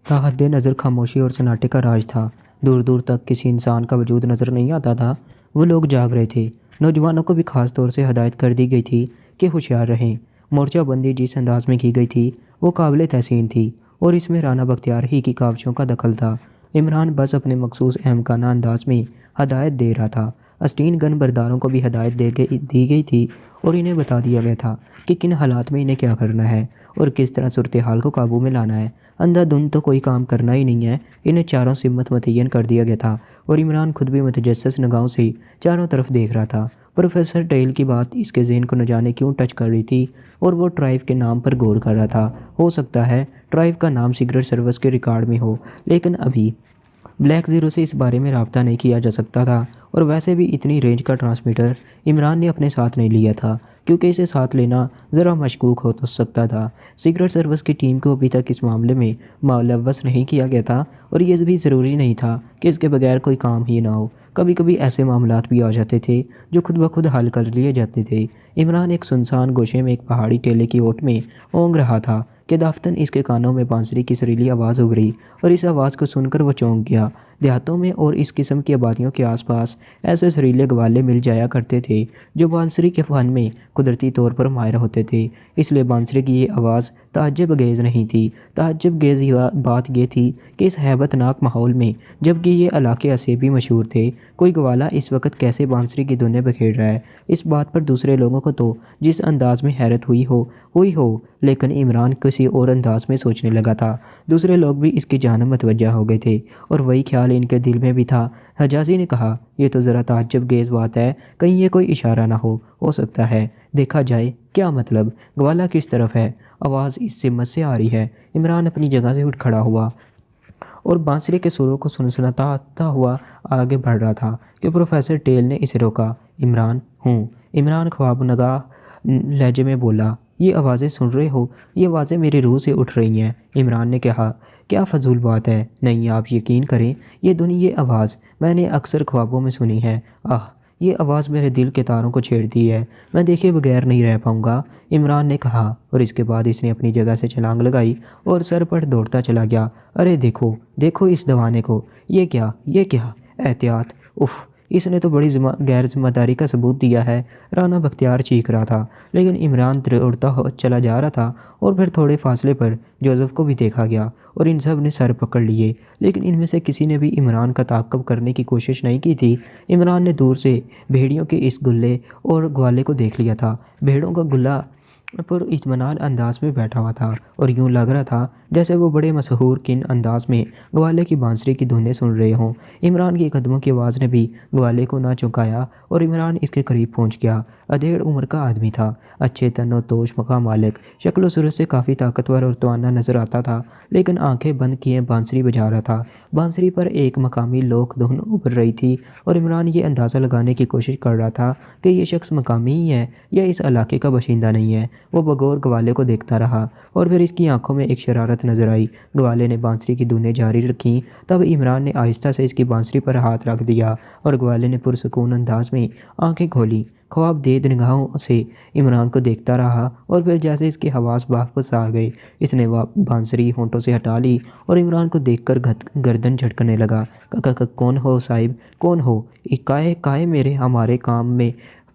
تحت نظر خاموشی اور سناٹے کا راج تھا۔ دور دور تک کسی انسان کا وجود نظر نہیں آتا تھا۔ وہ لوگ جاگ رہے تھے۔ نوجوانوں کو بھی خاص طور سے ہدایت کر دی گئی تھی کہ ہوشیار رہیں۔ مورچہ بندی جس انداز میں کی گئی تھی وہ قابل تحسین تھی، اور اس میں رانا بختیار ہی کی کاوشوں کا دخل تھا۔ عمران بس اپنے مخصوص احمقانہ انداز میں ہدایت دے رہا تھا۔ اسٹین گن برداروں کو بھی ہدایت دی گئی تھی، اور انہیں بتا دیا گیا تھا کہ کن حالات میں انہیں کیا کرنا ہے اور کس طرح صورتحال کو قابو میں لانا ہے۔ اندھا دھند تو کوئی کام کرنا ہی نہیں ہے، انہیں چاروں سمت متعین کر دیا گیا تھا، اور عمران خود بھی متجسس نگاہوں سے چاروں طرف دیکھ رہا تھا۔ پروفیسر ٹیل کی بات اس کے ذہن کو نہ جانے کیوں ٹچ کر رہی تھی، اور وہ ٹرائیو کے نام پر غور کر رہا تھا۔ ہو سکتا ہے ٹرائیو کا نام سیکرٹ سروس کے ریکارڈ میں ہو، لیکن ابھی بلیک زیرو سے اس بارے میں رابطہ نہیں کیا جا سکتا تھا، اور ویسے بھی اتنی رینج کا ٹرانسمیٹر عمران نے اپنے ساتھ نہیں لیا تھا، کیونکہ اسے ساتھ لینا ذرا مشکوک ہو سکتا تھا۔ سیکرٹ سروس کی ٹیم کو ابھی تک اس معاملے میں ملوث نہیں کیا گیا تھا، اور یہ بھی ضروری نہیں تھا کہ اس کے بغیر کوئی کام ہی نہ ہو۔ کبھی کبھی ایسے معاملات بھی آ جاتے تھے جو خود بخود حل کر لیے جاتے تھے۔ عمران ایک سنسان گوشے میں ایک پہاڑی ٹیلے کی اوٹ میں اونگ رہا تھا کہ دفتن اس کے کانوں میں بانسری کی سریلی آواز ابھری، اور اس آواز کو سن کر وہ چونک گیا۔ دیہاتوں میں اور اس قسم کی آبادیوں کے آس پاس ایسے سریلے گوالے مل جایا کرتے تھے جو بانسری کے فن میں قدرتی طور پر ماہر ہوتے تھے، اس لیے بانسری کی یہ آواز تعجب انگیز نہیں تھی۔ تعجب انگیز بات یہ تھی کہ اس ہیبت ناک ماحول میں، جبکہ یہ علاقے اسے بھی مشہور تھے، کوئی گوالا اس وقت کیسے بانسری کی دھنیں بکھیر رہا ہے۔ اس بات پر دوسرے لوگوں کو تو جس انداز میں حیرت ہوئی ہو، لیکن عمران کسی اور انداز میں سوچنے لگا تھا۔ دوسرے لوگ بھی اس کی جانب متوجہ ہو گئے تھے، اور وہی خیال ان کے دل میں بھی تھا۔ حجازی نے کہا، یہ تو ذرا تعجب انگیز بات ہے، کہیں یہ کوئی اشارہ نہ ہو سکتا ہے دیکھا جائے۔ کیا مطلب؟ گوالا کس طرف ہے؟ آواز اس سمت سے آ رہی ہے۔ عمران اپنی جگہ سے اٹھ کھڑا ہوا اور بانسری کے سروں کو سنسناتا ہوا آگے بڑھ رہا تھا کہ پروفیسر ٹیل نے اسے روکا۔ عمران ہوں۔ عمران خواب نگاہ لہجے میں بولا، یہ آوازیں سن رہے ہو؟ یہ آوازیں میری روح سے اٹھ رہی ہیں۔ عمران نے کہا، کیا فضول بات ہے۔ نہیں، آپ یقین کریں، یہ آواز میں نے اکثر خوابوں میں سنی ہے۔ یہ آواز میرے دل کے تاروں کو چھیڑتی ہے، میں دیکھے بغیر نہیں رہ پاؤں گا، عمران نے کہا، اور اس کے بعد اس نے اپنی جگہ سے چھلانگ لگائی اور سر پر دوڑتا چلا گیا۔ ارے دیکھو اس دیوانے کو، یہ کیا؟ احتیاط! اف! اس نے تو بڑی غیر ذمہ داری کا ثبوت دیا ہے، رانا بختیار چیخ رہا تھا، لیکن عمران دوڑتا چلا جا رہا تھا، اور پھر تھوڑے فاصلے پر جوزف کو بھی دیکھا گیا، اور ان سب نے سر پکڑ لیے، لیکن ان میں سے کسی نے بھی عمران کا تعاقب کرنے کی کوشش نہیں کی تھی۔ عمران نے دور سے بھیڑیوں کے اس گلے اور گوالے کو دیکھ لیا تھا۔ بھیڑوں کا گلہ پر اطمینان انداز میں بیٹھا ہوا تھا، اور یوں لگ رہا تھا جیسے وہ بڑے مسحور کن انداز میں گوالے کی بانسری کی دھنیں سن رہے ہوں۔ عمران کی قدموں کی آواز نے بھی گوالے کو نہ چونکایا، اور عمران اس کے قریب پہنچ گیا۔ ادھیڑ عمر کا آدمی تھا، اچھے تن و توش کا مالک، شکل و صورت سے کافی طاقتور اور توانا نظر آتا تھا، لیکن آنکھیں بند کیے بانسری بجا رہا تھا۔ بانسری پر ایک مقامی لوک دھن ابھر رہی تھی، اور عمران یہ اندازہ لگانے کی کوشش کر رہا تھا کہ یہ شخص مقامی ہی ہے یا اس علاقے کا باشندہ نہیں ہے۔ وہ بغور گوالے کو دیکھتا رہا، اور پھر اس کی آنکھوں میں ایک شرارت نظر آئی۔ گوالے نے بانسری کی دھنیں جاری رکھیں، تب عمران نے آہستہ سے اس کی بانسری پر ہاتھ رکھ دیا، اور گوالے نے پرسکون انداز میں آنکھیں کھولیں۔ خواب دید نگاہوں سے عمران کو دیکھتا رہا، اور پھر جیسے اس کے حواس واپس آ گئے، اس نے بانسری ہونٹوں سے ہٹا لی اور عمران کو دیکھ کر گردن جھٹکنے لگا۔ کون ہو صاحب؟ کون ہو؟ کائے میرے ہمارے کام میں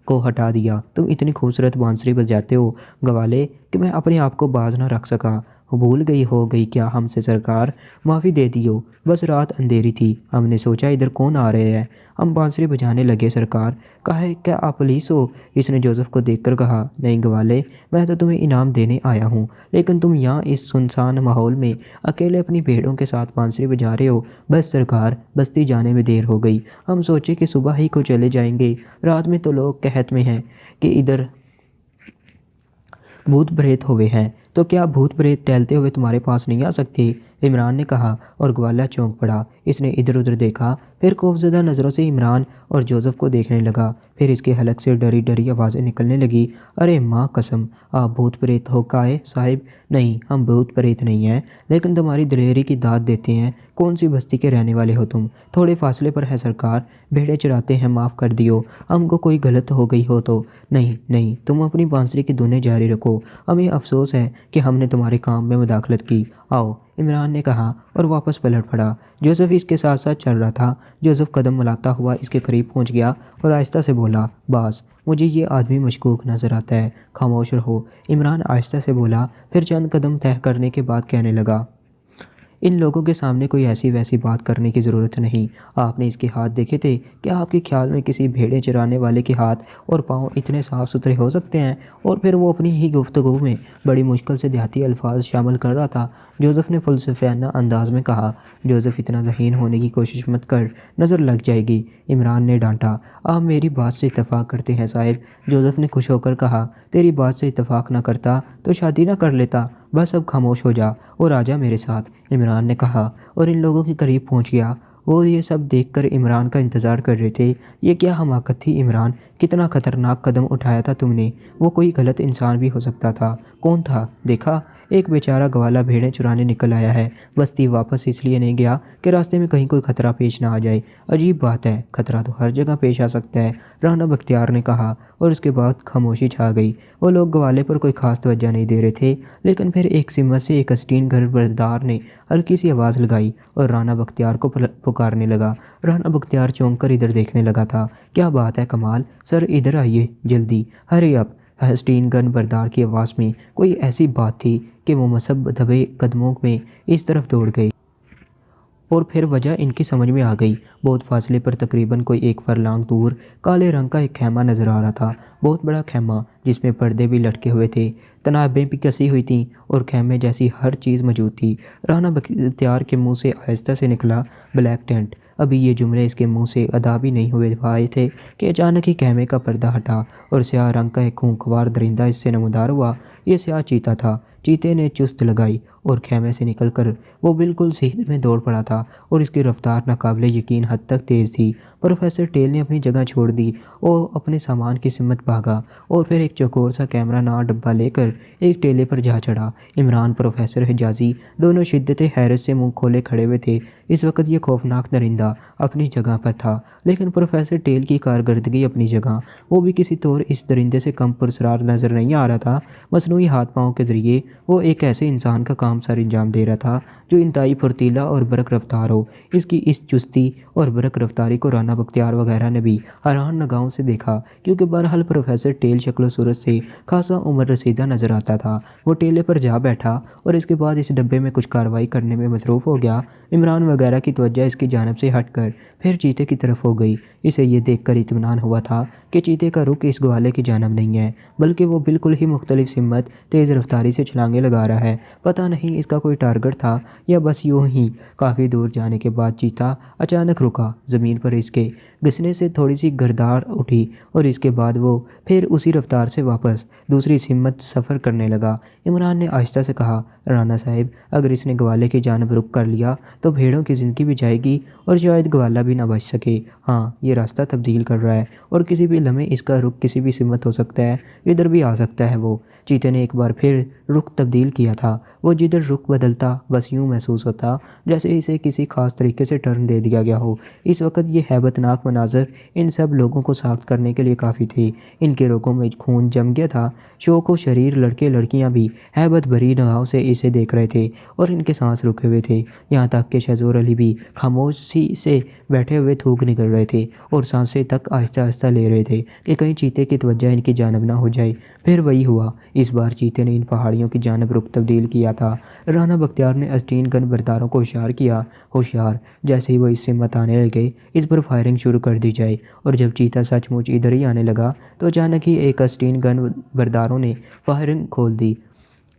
کو ہٹا دیا؟ تم اتنی خوبصورت بانسری بجاتے ہو گوالے کہ میں اپنے آپ کو باز نہ رکھ سکا۔ بھول گئی کیا ہم سے سرکار؟ معافی دے دیو، بس رات اندھیری تھی، ہم نے سوچا ادھر کون آ رہے ہیں، ہم بانسری بجانے لگے سرکار۔ کیا آپ پولیس ہو؟ اس نے جوزف کو دیکھ کر کہا، نہیں گوالے، میں تو تمہیں انعام دینے آیا ہوں، لیکن تم یہاں اس سنسان ماحول میں اکیلے اپنی بھیڑوں کے ساتھ بانسری بجا رہے ہو۔ بس سرکار، بستی جانے میں دیر ہو گئی، ہم سوچے کہ صبح ہی کو چلے جائیں گے، رات میں تو لوگ قحط میں ہیں کہ ادھر بھوت پریت ہوئے ہیں، تو کیا بھوت پریت ٹہلتے ہوئے تمہارے پاس نہیں آ سکتے؟ عمران نے کہا، اور گوالا چونک پڑا۔ اس نے ادھر ادھر دیکھا، پھر خوفزدہ نظروں سے عمران اور جوزف کو دیکھنے لگا، پھر اس کے حلق سے ڈری آوازیں نکلنے لگی، ارے ماں قسم، آپ بھوت پریت ہو کائے صاحب؟ نہیں، ہم بھوت پریت نہیں ہیں، لیکن تمہاری دلیری کی داد دیتے ہیں۔ کون سی بستی کے رہنے والے ہو تم؟ تھوڑے فاصلے پر ہے سرکار، بھیڑیں چراتے ہیں، معاف کر دیو، ہم کو کوئی غلط ہو گئی ہو تو۔ نہیں، تم اپنی بانسری کی دھنیں جاری رکھو، ہمیں افسوس ہے کہ ہم نے تمہارے کام میں مداخلت کی، آؤ، عمران نے کہا اور واپس پلٹ پڑا۔ جوزف اس کے ساتھ ساتھ چل رہا تھا۔ جوزف قدم ملاتا ہوا اس کے قریب پہنچ گیا اور آہستہ سے بولا، باس، مجھے یہ آدمی مشکوک نظر آتا ہے، خاموش رہو۔ عمران آہستہ سے بولا، پھر چند قدم طے کرنے کے بعد کہنے لگا، ان لوگوں کے سامنے کوئی ایسی ویسی بات کرنے کی ضرورت نہیں۔ آپ نے اس کے ہاتھ دیکھے تھے؟ کیا آپ کے خیال میں کسی بھیڑیں چرانے والے کے ہاتھ اور پاؤں اتنے صاف ستھرے ہو سکتے ہیں؟ اور پھر وہ اپنی ہی گفتگو میں بڑی مشکل سے دیہاتی الفاظ شامل کر رہا تھا۔ جوزف نے فلسفیانہ انداز میں کہا، جوزف اتنا ذہین ہونے کی کوشش مت کر، نظر لگ جائے گی۔ عمران نے ڈانٹا، آپ میری بات سے اتفاق کرتے ہیں صاحب؟ جوزف نے خوش ہو کر کہا، تیری بات سے اتفاق نہ کرتا تو شادی نہ کر لیتا، بس اب خاموش ہو جا اور آ جا میرے ساتھ، عمران نے کہا اور ان لوگوں کے قریب پہنچ گیا۔ وہ یہ سب دیکھ کر عمران کا انتظار کر رہے تھے۔ یہ کیا حماقت تھی عمران، کتنا خطرناک قدم اٹھایا تھا تم نے۔ وہ کوئی غلط انسان بھی ہو سکتا تھا۔ کون تھا؟ دیکھا، ایک بیچارہ گوالا بھیڑیں چرانے نکل آیا ہے، بستی واپس اس لیے نہیں گیا کہ راستے میں کہیں کوئی خطرہ پیش نہ آ جائے۔ عجیب بات ہے، خطرہ تو ہر جگہ پیش آ سکتا ہے، رانا بختیار نے کہا اور اس کے بعد خاموشی چھا گئی۔ وہ لوگ گوالے پر کوئی خاص توجہ نہیں دے رہے تھے، لیکن پھر ایک سمت سے ایک اسٹین گھر بردار نے ہلکی سی آواز لگائی اور رانا بختیار کو پکارنے لگا۔ رانا بختیار چونک کر ادھر دیکھنے لگا تھا۔ کیا بات ہے کمال، سر ادھر آئیے جلدی، ہری اپ۔ اسٹین گن بردار کی آواز میں کوئی ایسی بات تھی کہ وہ مصب دبے قدموں میں اس طرف دوڑ گئی، اور پھر وجہ ان کی سمجھ میں آ گئی۔ بہت فاصلے پر تقریباً کوئی 1 فرلانگ دور کالے رنگ کا ایک خیمہ نظر آ رہا تھا، بہت بڑا خیمہ جس میں پردے بھی لٹکے ہوئے تھے، تنابیں بھی کسی ہوئی تھیں اور خیمے جیسی ہر چیز موجود تھی۔ رانا بختیار کے منہ سے آہستہ سے نکلا، بلیک ٹینٹ۔ ابھی یہ جملے اس کے منہ سے ادا بھی نہیں ہوئے پائے تھے کہ اچانک ہی خیمے کا پردہ ہٹا اور سیاہ رنگ کا ایک خونخوار درندہ اس سے نمودار ہوا۔ یہ سیاہ چیتا تھا۔ چیتے نے چست لگائی اور خیمے سے نکل کر وہ بالکل سیدھے میں دوڑ پڑا تھا اور اس کی رفتار ناقابل یقین حد تک تیز تھی۔ پروفیسر ٹیل نے اپنی جگہ چھوڑ دی اور اپنے سامان کی سمت بھاگا اور پھر ایک چوکور سا کیمرہ نار ڈبہ لے کر ایک ٹیلے پر جا چڑھا۔ عمران، پروفیسر حجازی دونوں شدت حیرت سے منہ کھولے کھڑے ہوئے تھے۔ اس وقت یہ خوفناک درندہ اپنی جگہ پر تھا، لیکن پروفیسر ٹیل کی کارکردگی اپنی جگہ، وہ بھی کسی طور اس درندے سے کم پراسرار نظر نہیں آ رہا تھا۔ مصنوعی ہاتھ پاؤں کے ذریعے وہ ایک ایسے انسان کا کام سر انجام دے رہا تھا جو انتہائی پھرتیلا اور برق رفتار ہو۔ اس کی اس چستی اور برق رفتاری کو رانا بختیار وغیرہ نے بھی حیران نگاہوں سے دیکھا، کیونکہ بہرحال پروفیسر ٹیل شکل و صورت سے خاصا عمر رسیدہ نظر آتا تھا۔ وہ ٹیلے پر جا بیٹھا اور اس کے بعد اس ڈبے میں کچھ کارروائی کرنے میں مصروف ہو گیا۔ عمران وغیرہ کی توجہ اس کی جانب سے ہٹ کر پھر چیتے کی طرف ہو گئی۔ اسے یہ دیکھ کر اطمینان ہوا تھا کہ چیتے کا رخ اس گوالے کی جانب نہیں ہے، بلکہ وہ بالکل ہی مختلف سمت، تیز رفتاری سے چھلانگیں لگا رہا ہے۔ پتہ نہیں اس کا کوئی ٹارگٹ تھا یا بس یوں ہی۔ کافی دور جانے کے بعد چیتا اچانک رکا۔ زمین پر اس کے گھسنے سے تھوڑی سی گردار اٹھی اور اس کے بعد وہ پھر اسی رفتار سے واپس دوسری سمت سفر کرنے لگا۔ عمران نے آہستہ سے کہا، رانا صاحب، اگر اس نے گوالے کی جانب رخ کر لیا تو بھیڑوں کی زندگی بھی جائے گی اور شاید گوالا بھی نہ بچ سکے۔ ہاں، یہ راستہ تبدیل کر رہا ہے اور کسی بھی لمحے اس کا رخ کسی بھی سمت ہو سکتا ہے، ادھر بھی آ سکتا ہے۔ وہ چیتے نے ایک بار پھر رخ تبدیل کیا تھا۔ وہ جدھر رخ بدلتا بس یوں محسوس ہوتا جیسے اسے کسی خاص طریقے سے ٹرن دے دیا گیا ہو۔ اس وقت یہ ہیبت ناک مناظر ان سب لوگوں کو ساخت کرنے کے لیے کافی تھی۔ ان کے رگوں میں خون جم گیا تھا۔ شوق و شریر لڑکے لڑکیاں بھی ہیبت بھری نگاہوں سے اسے دیکھ رہے تھے اور ان کے سانس رکے ہوئے تھے، یہاں تک کہ شہزور علی بھی خاموشی سے بیٹھے ہوئے تھوک نکل رہے تھے اور سانسیں تک آہستہ آہستہ لے رہے تھے کہ کہیں چیتے کی توجہ ان کی جانب نہ ہو جائے۔ پھر وہی ہوا۔ اس بار چیتے نے ان پہاڑیوں کی جانب رخ تبدیل کیا تھا۔ رانا بختیار نے اسٹین گن برداروں کو اشارہ کیا، ہوشیار، جیسے ہی وہ اس سمت آنے لگے اس پر فائرنگ شروع کر دی جائے۔ اور جب چیتا سچ مچ ادھر ہی آنے لگا تو اچانک ہی ایک اسٹین گن برداروں نے فائرنگ کھول دی۔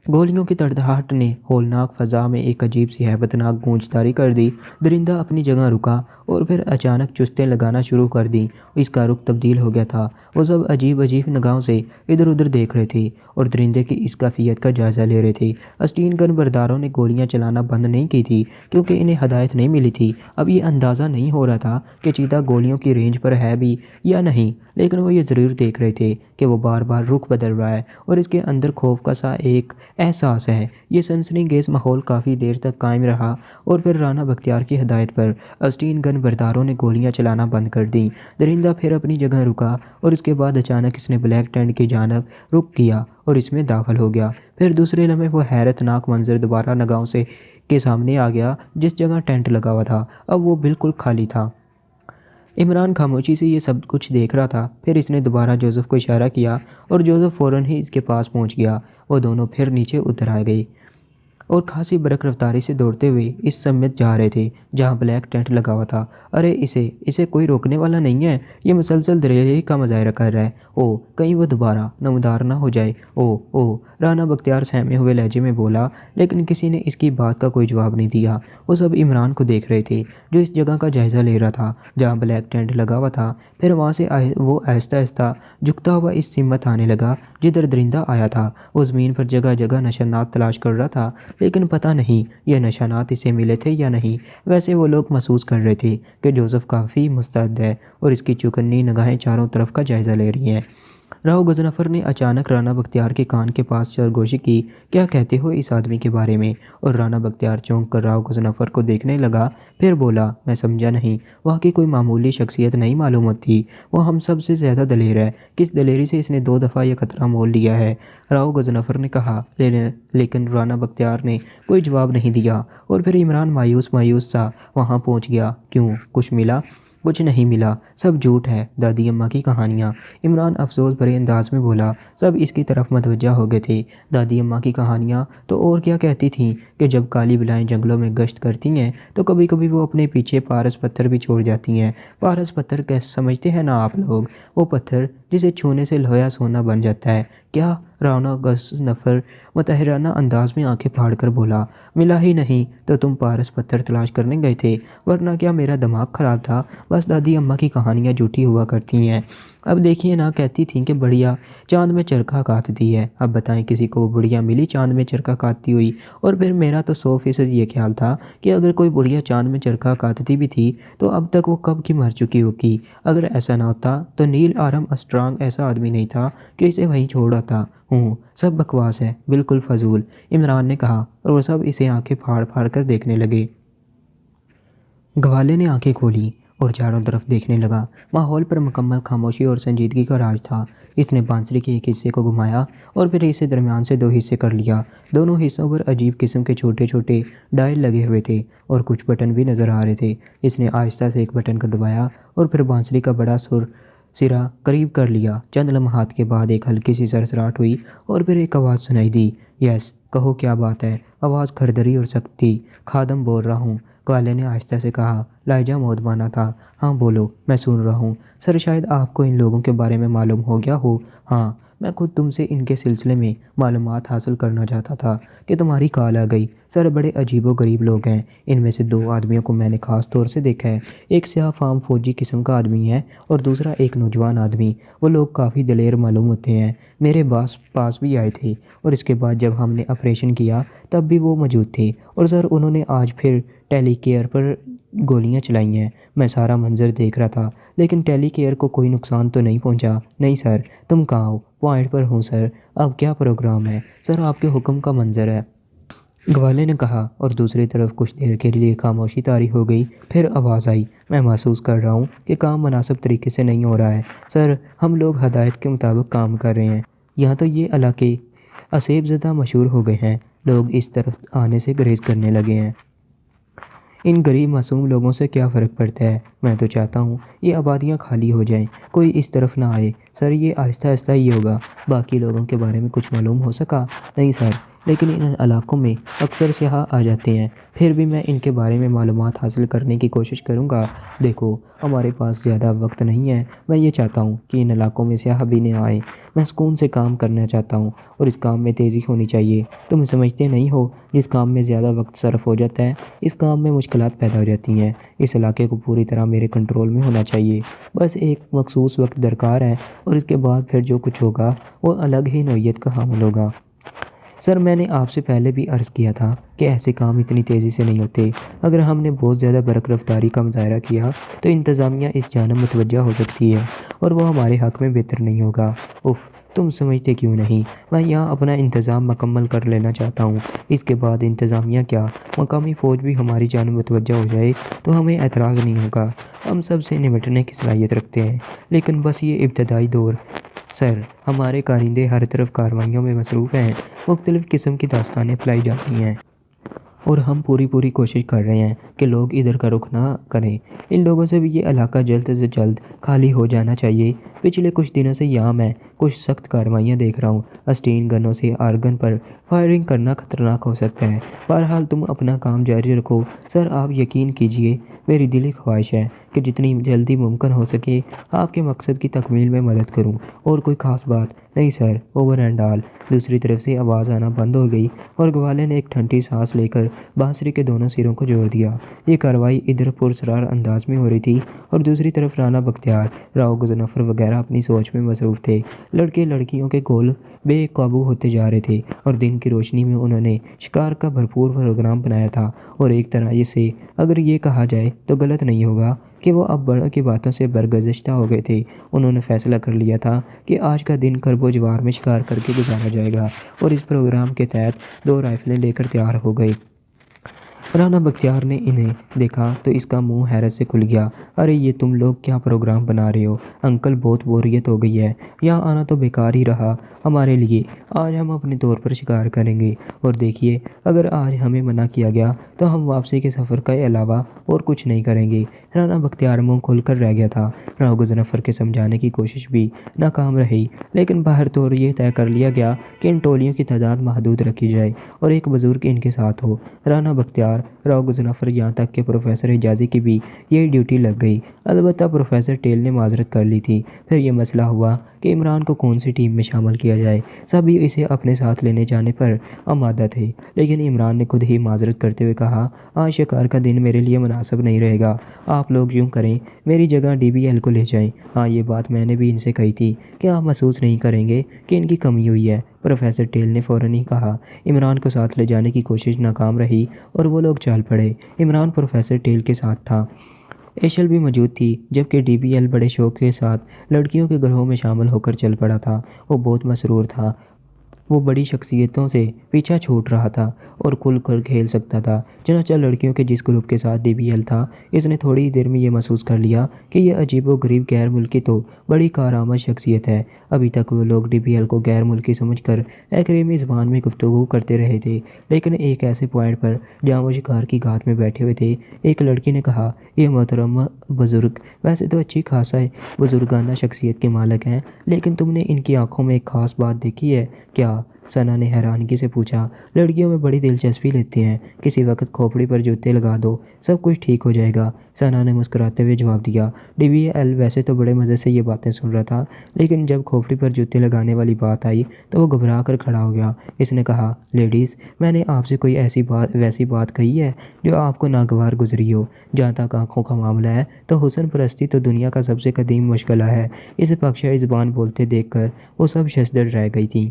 گولیوں کی تڑتڑاہٹ نے ہولناک فضا میں ایک عجیب سی ہیبت ناک گونج طاری کر دی۔ درندہ اپنی جگہ رکا اور پھر اچانک چستیں لگانا شروع کر دیں۔ اس کا رخ تبدیل ہو گیا تھا۔ وہ سب عجیب عجیب نگاہوں سے ادھر ادھر دیکھ رہے تھے اور درندے کی اس کیفیت کا جائزہ لے رہے تھے۔ اسٹین گن برداروں نے گولیاں چلانا بند نہیں کی تھی کیونکہ انہیں ہدایت نہیں ملی تھی۔ اب یہ اندازہ نہیں ہو رہا تھا کہ چیتا گولیوں کی رینج پر ہے بھی یا نہیں، لیکن وہ یہ ضرور دیکھ رہے تھے کہ وہ بار بار رخ بدل رہا ہے اور اس کے اندر خوف کا سا ایک احساس ہے۔ یہ سنسنی خیز ماحول کافی دیر تک قائم رہا اور پھر رانا بختیار کی ہدایت پر اسٹین گن برداروں نے گولیاں چلانا بند کر دیں۔ درندہ پھر اپنی جگہ رکا اور اس کے بعد اچانک اس نے بلیک ٹینٹ کی جانب رخ کیا اور اس میں داخل ہو گیا۔ پھر دوسرے لمحے وہ حیرت ناک منظر دوبارہ نگاہوں کے سامنے آ گیا۔ جس جگہ ٹینٹ لگا ہوا تھا اب وہ بالکل خالی تھا۔ عمران خاموشی سے یہ سب کچھ دیکھ رہا تھا۔ پھر اس نے دوبارہ جوزف کو اشارہ کیا اور جوزف فوراً ہی اس کے پاس پہنچ گیا۔ وہ دونوں پھر نیچے اتر آ گئے اور خاصی برق رفتاری سے دوڑتے ہوئے اس سمت جا رہے تھے جہاں بلیک ٹینٹ لگا ہوا تھا۔ ارے اسے کوئی روکنے والا نہیں ہے، یہ مسلسل دلیری کا مظاہرہ کر رہا ہے۔ او کہیں وہ دوبارہ نمودار نہ ہو جائے۔ او رانا بختیار سہمے ہوئے لہجے میں بولا، لیکن کسی نے اس کی بات کا کوئی جواب نہیں دیا۔ وہ سب عمران کو دیکھ رہے تھے جو اس جگہ کا جائزہ لے رہا تھا جہاں بلیک ٹینٹ لگا ہوا تھا۔ پھر وہاں سے وہ آہستہ آہستہ جھکتا ہوا اس سمت آنے لگا جدھر درندہ آیا تھا۔ وہ زمین پر جگہ جگہ نشانات تلاش کر رہا تھا، لیکن پتہ نہیں یہ نشانات اسے ملے تھے یا نہیں۔ ویسے وہ لوگ محسوس کر رہے تھے کہ جوزف کافی مستعد ہے اور اس کی چوکنی نگاہیں چاروں طرف کا جائزہ لے رہی ہیں۔ راؤ غضنفر نے اچانک رانا بختیار کے کان کے پاس سرگوشی کی، کیا کہتے ہو اس آدمی کے بارے میں؟ اور رانا بختیار چونک کر راؤ غضنفر کو دیکھنے لگا، پھر بولا، میں سمجھا نہیں، واقعی کوئی معمولی شخصیت نہیں معلوم ہوتی، وہ ہم سب سے زیادہ دلیر ہے۔ کس دلیری سے اس نے 2 دفعہ یہ خطرہ مول لیا ہے؟ راؤ غضنفر نے کہا، لیکن رانا بختیار نے کوئی جواب نہیں دیا اور پھر عمران مایوس سا وہاں پہنچ گیا۔ کیوں، کچھ ملا؟ کچھ نہیں ملا، سب جھوٹ ہے، دادی اماں کی کہانیاں۔ عمران افسوس بھرے انداز میں بولا۔ سب اس کی طرف متوجہ ہو گئے تھے۔ دادی اماں کی کہانیاں تو اور کیا کہتی تھیں کہ جب کالی بلائیں جنگلوں میں گشت کرتی ہیں تو کبھی کبھی وہ اپنے پیچھے پارس پتھر بھی چھوڑ جاتی ہیں۔ پارس پتھر کیسے سمجھتے ہیں نا آپ لوگ؟ وہ پتھر جسے چھونے سے لوہا سونا بن جاتا ہے۔ کیا؟ رانا غضنفر متحرانہ انداز میں آنکھیں پھاڑ کر بولا، ملا ہی نہیں تو تم پارس پتھر تلاش کرنے گئے تھے؟ ورنہ کیا میرا دماغ خراب تھا؟ بس دادی اماں کی کہانیاں جھوٹی ہوا کرتی ہیں۔ اب دیکھیے نا، کہتی تھیں کہ بڑھیا چاند میں چرخہ کاٹتی ہے۔ اب بتائیں کسی کو بڑھیا ملی چاند میں چرخہ کاٹتی ہوئی؟ اور پھر میرا تو 100% یہ خیال تھا کہ اگر کوئی بڑھیا چاند میں چرخہ کاٹتی بھی تھی تو اب تک وہ کب کی مر چکی ہوگی۔ اگر ایسا نہ ہوتا تو نیل آرم اسٹرانگ ایسا آدمی نہیں تھا کہ اسے وہیں چھوڑ آتا۔ سب بکواس ہے، بالکل فضول، عمران نے کہا اور وہ سب اسے آنکھیں پھاڑ پھاڑ کر دیکھنے لگے۔ گوالے نے آنکھیں کھولی اور چاروں طرف دیکھنے لگا۔ ماحول پر مکمل خاموشی اور سنجیدگی کا راج تھا۔ اس نے بانسری کے ایک حصے کو گھمایا اور پھر اسے درمیان سے 2 حصے کر لیا۔ دونوں حصوں پر عجیب قسم کے چھوٹے چھوٹے ڈائل لگے ہوئے تھے اور کچھ بٹن بھی نظر آ رہے تھے۔ اس نے آہستہ سے ایک بٹن کو دبایا اور پھر بانسری کا بڑا سرا قریب کر لیا۔ چند لمحات کے بعد ایک ہلکی سی سرسراہٹ ہوئی اور پھر ایک آواز سنائی دی، یس، کہو کیا بات ہے؟ آواز کھردری اور سخت تھی۔ خادم بول رہا ہوں، گوالے نے آہستہ سے کہا۔ لہجہ مودبانہ تھا۔ ہاں بولو، میں سن رہا ہوں۔ سر شاید آپ کو ان لوگوں کے بارے میں معلوم ہو گیا ہو۔ ہاں، میں خود تم سے ان کے سلسلے میں معلومات حاصل کرنا چاہتا تھا کہ تمہاری کال آ گئی۔ سر بڑے عجیب و غریب لوگ ہیں۔ ان میں سے 2 آدمیوں کو میں نے خاص طور سے دیکھا ہے۔ ایک سیاہ فام فوجی قسم کا آدمی ہے اور دوسرا ایک نوجوان آدمی۔ وہ لوگ کافی دلیر معلوم ہوتے ہیں۔ میرے پاس بھی آئے تھے اور اس کے بعد جب ہم نے آپریشن کیا تب بھی وہ موجود تھے۔ اور سر انہوں نے آج پھر ٹیلی کیئر پر گولیاں چلائی ہیں۔ میں سارا منظر دیکھ رہا تھا لیکن ٹیلی کیئر کو کوئی نقصان تو نہیں پہنچا؟ نہیں سر۔ تم کہاں ہو؟ پوائنٹ پر ہوں سر۔ اب کیا پروگرام ہے؟ سر آپ کے حکم کا منظر ہے، گوالے نے کہا اور دوسری طرف کچھ دیر کے لیے خاموشی طاری ہو گئی۔ پھر آواز آئی، میں محسوس کر رہا ہوں کہ کام مناسب طریقے سے نہیں ہو رہا ہے سر۔ ہم لوگ ہدایت کے مطابق کام کر رہے ہیں۔ یہاں تو یہ علاقے اسیب زدہ مشہور ہو گئے ہیں، لوگ اس طرف آنے سے گریز کرنے لگے ہیں۔ ان غریب معصوم لوگوں سے کیا فرق پڑتا ہے؟ میں تو چاہتا ہوں یہ آبادیاں خالی ہو جائیں، کوئی اس طرف نہ آئے۔ سر یہ آہستہ آہستہ ہی ہوگا۔ باقی لوگوں کے بارے میں کچھ معلوم ہو سکا؟ نہیں سر، لیکن ان علاقوں میں اکثر سیاح آ جاتے ہیں، پھر بھی میں ان کے بارے میں معلومات حاصل کرنے کی کوشش کروں گا۔ دیکھو ہمارے پاس زیادہ وقت نہیں ہے، میں یہ چاہتا ہوں کہ ان علاقوں میں سیاح بھی نہ آئیں۔ میں سکون سے کام کرنا چاہتا ہوں اور اس کام میں تیزی ہونی چاہیے۔ تم سمجھتے نہیں ہو جس کام میں زیادہ وقت صرف ہو جاتا ہے اس کام میں مشکلات پیدا ہو جاتی ہیں۔ اس علاقے کو پوری طرح میرے کنٹرول میں ہونا چاہیے، بس ایک مخصوص وقت درکار ہے اور اس کے بعد پھر جو کچھ ہوگا وہ الگ ہی نوعیت کا حامل ہوگا۔ سر میں نے آپ سے پہلے بھی عرض کیا تھا کہ ایسے کام اتنی تیزی سے نہیں ہوتے۔ اگر ہم نے بہت زیادہ برق رفتاری کا مظاہرہ کیا تو انتظامیہ اس جانب متوجہ ہو سکتی ہے اور وہ ہمارے حق میں بہتر نہیں ہوگا۔ اف، تم سمجھتے کیوں نہیں؟ میں یہاں اپنا انتظام مکمل کر لینا چاہتا ہوں، اس کے بعد انتظامیہ کیا مقامی فوج بھی ہماری جانب متوجہ ہو جائے تو ہمیں اعتراض نہیں ہوگا۔ ہم سب سے نمٹنے کی صلاحیت رکھتے ہیں، لیکن بس یہ ابتدائی دور سر، ہمارے کارندے ہر طرف کارروائیوں میں مصروف ہیں، مختلف قسم کی داستانیں پھیلائی جاتی ہیں اور ہم پوری کوشش کر رہے ہیں کہ لوگ ادھر کا رخ نہ کریں۔ ان لوگوں سے بھی یہ علاقہ جلد سے جلد خالی ہو جانا چاہیے۔ پچھلے کچھ دنوں سے یہاں میں کچھ سخت کارروائیاں دیکھ رہا ہوں۔ اسٹین گنوں سے آرگن پر فائرنگ کرنا خطرناک ہو سکتا ہے۔ بہرحال تم اپنا کام جاری رکھو سر، آپ یقین کیجئے میری دلی خواہش ہے کہ جتنی جلدی ممکن ہو سکے آپ کے مقصد کی تکمیل میں مدد کروں۔ اور کوئی خاص بات نہیں سر، اوور اینڈ آل۔ دوسری طرف سے آواز آنا بند ہو گئی اور گوالے نے ایک ٹھنڈی سانس لے کر بانسری کے دونوں سروں کو جوڑ دیا۔ یہ کارروائی ادھر پراسرار انداز میں ہو رہی تھی اور دوسری طرف رانا بختیار، راؤ غضنفر وغیرہ اپنی سوچ میں مصروف تھے۔ لڑکے لڑکیوں کے گول بے قابو ہوتے جا رہے تھے اور دن کی روشنی میں انہوں نے شکار کا بھرپور پروگرام بنایا تھا، اور ایک طرح سے اگر یہ کہا جائے تو غلط نہیں ہوگا کہ وہ اب بڑوں کی باتوں سے برگزشتہ ہو گئے تھے۔ انہوں نے فیصلہ کر لیا تھا کہ آج کا دن کرب و جوار میں شکار کر کے گزارا جائے گا، اور اس پروگرام کے تحت 2 رائفلیں لے کر تیار ہو گئے۔ رانا بختیار نے انہیں دیکھا تو اس کا منہ حیرت سے کھل گیا۔ ارے یہ تم لوگ کیا پروگرام بنا رہے ہو انکل؟ بہت بوریت ہو گئی ہے، یہاں آنا تو بیکار ہی رہا ہمارے لیے۔ آج ہم اپنے طور پر شکار کریں گے، اور دیکھیے اگر آج ہمیں منع کیا گیا تو ہم واپسی کے سفر کے علاوہ اور کچھ نہیں کریں گے۔ رانا بختیار منہ کھول کر رہ گیا تھا۔ راؤ غضنفر کے سمجھانے کی کوشش بھی ناکام رہی، لیکن باہر طور یہ طے کر لیا گیا کہ ان ٹولیوں کی تعداد محدود رکھی جائے اور ایک بزرگ ان کے ساتھ ہو۔ رانا بختیار، راؤ غضنفر، یہاں تک کہ پروفیسر حجازی کی بھی یہی ڈیوٹی لگ گئی۔ البتہ پروفیسر ٹیل نے معذرت کر لی تھی۔ پھر یہ مسئلہ ہوا کہ عمران کو کون سی ٹیم میں شامل کیا جائے۔ سبھی اسے اپنے ساتھ لینے جانے پر آمادہ تھے، لیکن عمران نے خود ہی معذرت کرتے ہوئے کہا، آج شکار کا دن میرے لیے مناسب نہیں رہے گا، آپ لوگ یوں کریں میری جگہ ڈی بی ایل کو لے جائیں۔ ہاں یہ بات میں نے بھی ان سے کہی تھی کہ آپ محسوس نہیں کریں گے کہ ان کی کمی ہوئی ہے، پروفیسر ٹیل نے فوراً ہی کہا۔ عمران کو ساتھ لے جانے کی کوشش ناکام رہی اور وہ لوگ چل پڑے۔ عمران پروفیسر ٹیل کے ساتھ تھا، ایشل بھی موجود تھی، جبکہ ڈی بی ایل بڑے شوق کے ساتھ لڑکیوں کے گروہ میں شامل ہو کر چل پڑا تھا۔ وہ بہت مسرور تھا، وہ بڑی شخصیتوں سے پیچھا چھوٹ رہا تھا اور کھل کر کھیل سکتا تھا۔ چنانچہ لڑکیوں کے جس گروپ کے ساتھ ڈی بی ایل تھا، اس نے تھوڑی ہی دیر میں یہ محسوس کر لیا کہ یہ عجیب و غریب غیر ملکی تو بڑی کارآمد شخصیت ہے۔ ابھی تک وہ لوگ ڈی بی ایل کو غیر ملکی سمجھ کر ایکریمی زبان میں گفتگو کرتے رہے تھے، لیکن ایک ایسے پوائنٹ پر جہاں وہ شکار کی گھات میں بیٹھے ہوئے تھے، ایک لڑکی نے کہا، یہ محترم بزرگ ویسے تو اچھی خاصا بزرگانہ شخصیت کے مالک ہیں، لیکن تم نے ان کی آنکھوں میں ایک خاص بات دیکھی ہے کیا؟ ثنا نے حیرانگی سے پوچھا۔ لڑکیوں میں بڑی دلچسپی لیتے ہیں، کسی وقت کھوپڑی پر جوتے لگا دو، سب کچھ ٹھیک ہو جائے گا، ثنا نے مسکراتے ہوئے جواب دیا۔ ڈی بی ایل ویسے تو بڑے مزے سے یہ باتیں سن رہا تھا، لیکن جب کھوپڑی پر جوتے لگانے والی بات آئی تو وہ گھبرا کر کھڑا ہو گیا۔ اس نے کہا، لیڈیز، میں نے آپ سے کوئی ویسی بات کہی ہے جو آپ کو ناگوار گزری ہو؟ جہاں تک آنکھوں کا معاملہ ہے تو حسن پرستی تو دنیا کا سب سے قدیم مشغلہ ہے۔ اسے بخشائی زبان بولتے دیکھ کر وہ سب ششدر رہ گئی تھیں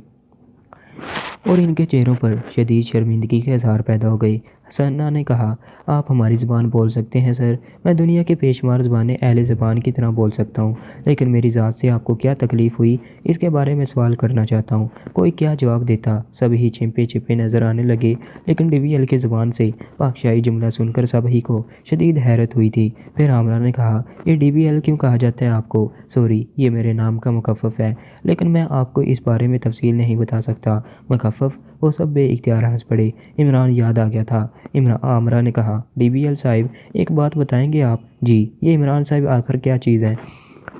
اور ان کے چہروں پر شدید شرمندگی کے اظہار پیدا ہو گئے۔ ثنا نے کہا، آپ ہماری زبان بول سکتے ہیں سر، میں دنیا کے بے شمار زبانیں اہل زبان کی طرح بول سکتا ہوں، لیکن میری ذات سے آپ کو کیا تکلیف ہوئی اس کے بارے میں سوال کرنا چاہتا ہوں۔ کوئی کیا جواب دیتا، سب ہی چھپے چھپے نظر آنے لگے، لیکن ڈی بی ایل کی زبان سے پاکشاہی جملہ سن کر سب ہی کو شدید حیرت ہوئی تھی۔ پھر عامرہ نے کہا، یہ ڈی بی ایل کیوں کہا جاتا ہے آپ کو؟ سوری، یہ میرے نام کا مخفف ہے، لیکن میں آپ کو اس بارے میں تفصیل نہیں بتا سکتا۔ مخفف؟ وہ سب بے اختیار ہنس پڑے۔ عمران یاد آ گیا تھا۔ عامرہ نے کہا، ڈی بی ایل صاحب ایک بات بتائیں گے آپ؟ جی، یہ عمران صاحب آخر کیا چیز ہے؟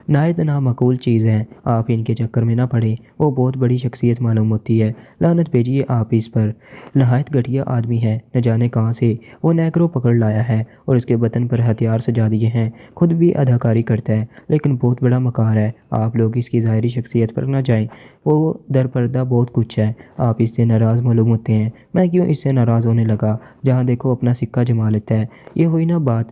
نہایت نامعقول چیز ہے، آپ ان کے چکر میں نہ پڑیں، وہ بہت بڑی شخصیت معلوم ہوتی ہے، لعنت بھیجیے آپ اس پر، نہایت گھٹیا آدمی ہے، نہ جانے کہاں سے وہ نیگرو پکڑ لایا ہے اور اس کے بدن پر ہتھیار سجا دیے ہیں، خود بھی اداکاری کرتا ہے، لیکن بہت بڑا مکار ہے۔ آپ لوگ اس کی ظاہری شخصیت پر نہ جائیں، وہ در پردہ بہت کچھ ہے، آپ اس سے ناراض معلوم ہوتے ہیں۔ میں کیوں اس سے ناراض ہونے لگا؟ جہاں دیکھو اپنا سکہ جما لیتا ہے۔ یہ ہوئی نا بات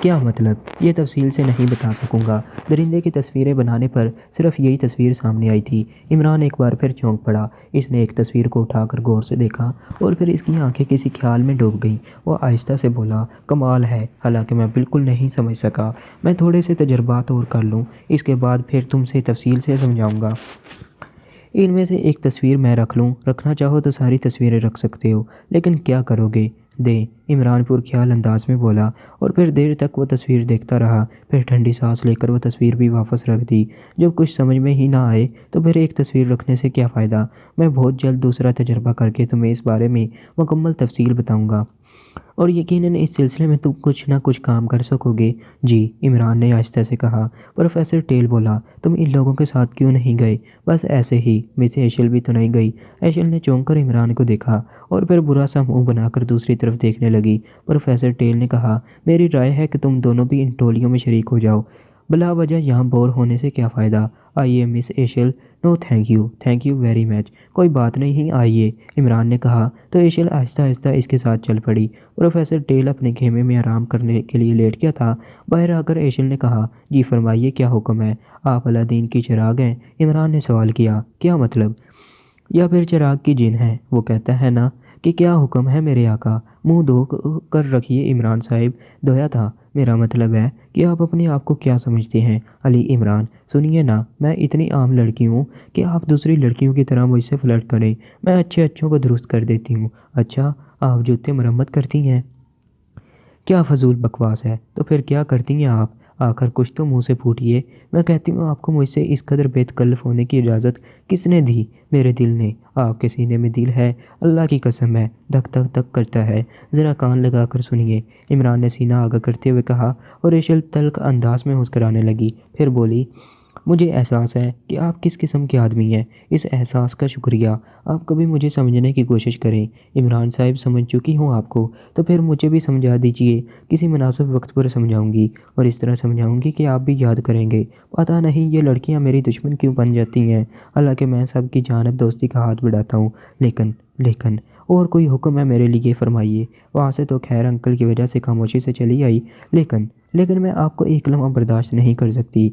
کیا مطلب؟ یہ تفصیل سے نہیں بتا سکوں گا۔ درندے کی تصویریں بنانے پر صرف یہی تصویر سامنے آئی تھی۔ عمران ایک بار پھر چونک پڑا۔ اس نے ایک تصویر کو اٹھا کر غور سے دیکھا اور پھر اس کی آنکھیں کسی خیال میں ڈوب گئیں۔ وہ آہستہ سے بولا، کمال ہے، حالانکہ میں بالکل نہیں سمجھ سکا۔ میں تھوڑے سے تجربات اور کر لوں، اس کے بعد پھر تم سے تفصیل سے سمجھاؤں گا۔ ان میں سے ایک تصویر میں رکھ لوں؟ رکھنا چاہو تو ساری تصویریں رکھ سکتے ہو، لیکن کیا کرو گے؟ دیں، عمران پر خیال انداز میں بولا، اور پھر دیر تک وہ تصویر دیکھتا رہا۔ پھر ٹھنڈی سانس لے کر وہ تصویر بھی واپس رکھ دی۔ جب کچھ سمجھ میں ہی نہ آئے تو پھر ایک تصویر رکھنے سے کیا فائدہ؟ میں بہت جلد دوسرا تجربہ کر کے تمہیں اس بارے میں مکمل تفصیل بتاؤں گا، اور یقیناً اس سلسلے میں تم کچھ نہ کچھ کام کر سکو گے۔ جی، عمران نے آہستہ سے کہا۔ پروفیسر ٹیل بولا، تم ان لوگوں کے ساتھ کیوں نہیں گئے؟ بس ایسے ہی۔ مس ایشل بھی تو نہیں گئی؟ ایشل نے چونک کر عمران کو دیکھا اور پھر برا سا منہ بنا کر دوسری طرف دیکھنے لگی۔ پروفیسر ٹیل نے کہا، میری رائے ہے کہ تم دونوں بھی ان ٹولیوں میں شریک ہو جاؤ۔ بلا وجہ یہاں بور ہونے سے کیا فائدہ؟ آئیے مس ایشل۔ نو تھینک یو ویری مچ۔ کوئی بات نہیں، آئیے، عمران نے کہا تو ایشل آہستہ آہستہ اس کے ساتھ چل پڑی۔ پروفیسر ٹیل اپنے خیمے میں آرام کرنے کے لیے لیٹ گیا تھا۔ باہر آ کر ایشل نے کہا، جی فرمائیے، کیا حکم ہے؟ آپ الادین کی چراغ ہیں؟ عمران نے سوال کیا۔ کیا مطلب؟ یا پھر چراغ کی جن ہے؟ وہ کہتا ہے نا کہ کیا حکم ہے میرے آقا؟ منہ دھو کر رکھیے عمران صاحب، دھویا تھا۔ میرا مطلب ہے کہ آپ اپنے آپ کو کیا سمجھتے ہیں؟ علی عمران، سنیے نا، میں اتنی عام لڑکی ہوں کہ آپ دوسری لڑکیوں کی طرح مجھ سے فلرٹ کریں؟ میں اچھوں کو درست کر دیتی ہوں۔ اچھا، آپ جوتے مرمت کرتی ہیں؟ کیا فضول بکواس ہے! تو پھر کیا کرتی ہیں آپ؟ آخر کچھ تو منہ سے پھوٹیے۔ میں کہتی ہوں، آپ کو مجھ سے اس قدر بے تکلف ہونے کی اجازت کس نے دی؟ میرے دل نے۔ آپ کے سینے میں دل ہے؟ اللہ کی قسم ہے، دھک دھک دھک کرتا ہے۔ ذرا کان لگا کر سنیے، عمران نے سینہ آگا کرتے ہوئے کہا، اور ایشل تلخ انداز میں مسکرانے لگی۔ پھر بولی، مجھے احساس ہے کہ آپ کس قسم کے آدمی ہیں۔ اس احساس کا شکریہ۔ آپ کبھی مجھے سمجھنے کی کوشش کریں۔ عمران صاحب، سمجھ چکی ہوں آپ کو، تو پھر مجھے بھی سمجھا دیجیے۔ کسی مناسب وقت پر سمجھاؤں گی، اور اس طرح سمجھاؤں گی کہ آپ بھی یاد کریں گے۔ پتہ نہیں یہ لڑکیاں میری دشمن کیوں بن جاتی ہیں، حالانکہ میں سب کی جانب دوستی کا ہاتھ بڑھاتا ہوں، لیکن اور کوئی حکم ہے میرے لیے؟ فرمائیے۔ وہاں سے تو خیر انکل کی وجہ سے خاموشی سے چلی آئی، لیکن میں آپ کو ایک لمحہ برداشت نہیں کر سکتی۔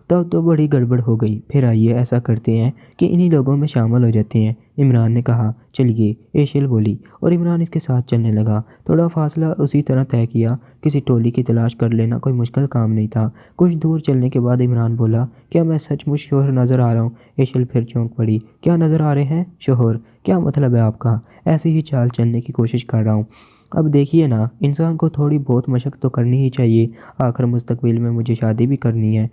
تب تو بڑی گڑبڑ ہو گئی۔ پھر آئیے ایسا کرتے ہیں کہ انہی لوگوں میں شامل ہو جاتے ہیں، عمران نے کہا۔ چلیے، ایشل بولی، اور عمران اس کے ساتھ چلنے لگا۔ تھوڑا فاصلہ اسی طرح طے کیا۔ کسی ٹولی کی تلاش کر لینا کوئی مشکل کام نہیں تھا۔ کچھ دور چلنے کے بعد عمران بولا، کیا میں سچ مچ شوہر نظر آ رہا ہوں؟ ایشل پھر چونک پڑی۔ کیا نظر آ رہے ہیں؟ شوہر؟ کیا مطلب ہے آپ کا؟ ایسے ہی چال چلنے کی کوشش کر رہا ہوں۔ اب دیکھیے نا، انسان کو تھوڑی بہت مشق تو کرنی ہی چاہیے۔ آخر مستقبل میں مجھے شادی بھی کرنی ہے،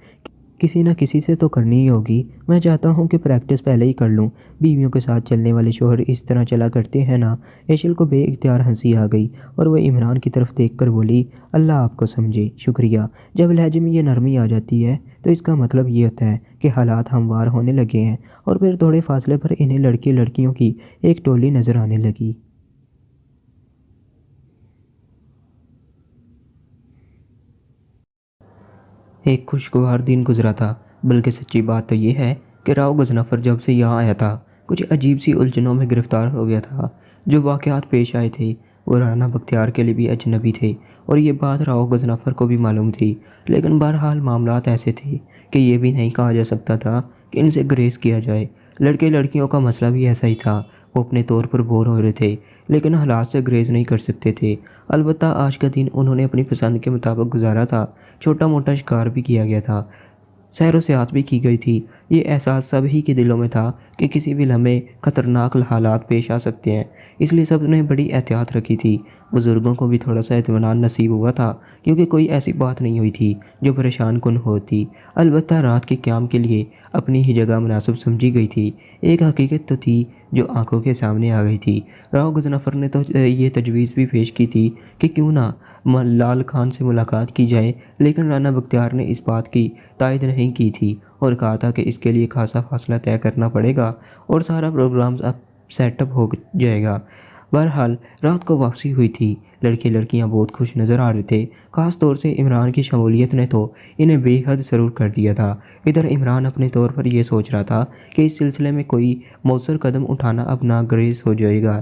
کسی نہ کسی سے تو کرنی ہی ہوگی۔ میں چاہتا ہوں کہ پریکٹس پہلے ہی کر لوں۔ بیویوں کے ساتھ چلنے والے شوہر اس طرح چلا کرتے ہیں نا۔ ایشل کو بے اختیار ہنسی آ گئی اور وہ عمران کی طرف دیکھ کر بولی، اللہ آپ کو سمجھے، شکریہ۔ جب لہجے میں یہ نرمی آ جاتی ہے تو اس کا مطلب یہ ہوتا ہے کہ حالات ہموار ہونے لگے ہیں۔ اور پھر تھوڑے فاصلے پر انہیں لڑکے لڑکیوں کی ایک ٹولی نظر آنے لگی۔ ایک خوشگوار دن گزرا تھا، بلکہ سچی بات تو یہ ہے کہ راؤ غضنفر جب سے یہاں آیا تھا کچھ عجیب سی الجھنوں میں گرفتار ہو گیا تھا۔ جو واقعات پیش آئے تھے وہ رانا بختیار کے لیے بھی اجنبی تھے، اور یہ بات راؤ غضنفر کو بھی معلوم تھی، لیکن بہرحال معاملات ایسے تھے کہ یہ بھی نہیں کہا جا سکتا تھا کہ ان سے گریز کیا جائے۔ لڑکے لڑکیوں کا مسئلہ بھی ایسا ہی تھا، وہ اپنے طور پر بور ہو رہے تھے لیکن حالات سے گریز نہیں کر سکتے تھے۔ البتہ آج کا دن انہوں نے اپنی پسند کے مطابق گزارا تھا۔ چھوٹا موٹا شکار بھی کیا گیا تھا، سیر و سیاحت بھی کی گئی تھی۔ یہ احساس سب ہی کے دلوں میں تھا کہ کسی بھی لمحے خطرناک حالات پیش آ سکتے ہیں، اس لیے سب نے بڑی احتیاط رکھی تھی۔ بزرگوں کو بھی تھوڑا سا اطمینان نصیب ہوا تھا، کیونکہ کوئی ایسی بات نہیں ہوئی تھی جو پریشان کن ہوتی۔ البتہ رات کے قیام کے لیے اپنی ہی جگہ مناسب سمجھی گئی تھی۔ ایک حقیقت تو تھی جو آنکھوں کے سامنے آ گئی تھی۔ راؤ غضنفر نے تو یہ تجویز بھی پیش کی تھی کہ کیوں نہ لال خان سے ملاقات کی جائے، لیکن رانا بختیار نے اس بات کی تائید نہیں کی تھی اور کہا تھا کہ اس کے لیے خاصا فاصلہ طے کرنا پڑے گا اور سارا پروگرام اب سیٹ اپ ہو جائے گا۔ بہرحال رات کو واپسی ہوئی تھی۔ لڑکے لڑکیاں بہت خوش نظر آ رہے تھے، خاص طور سے عمران کی شمولیت نے تو انہیں بے حد سرور کر دیا تھا۔ ادھر عمران اپنے طور پر یہ سوچ رہا تھا کہ اس سلسلے میں کوئی مؤثر قدم اٹھانا اب ناگزیر ہو جائے گا۔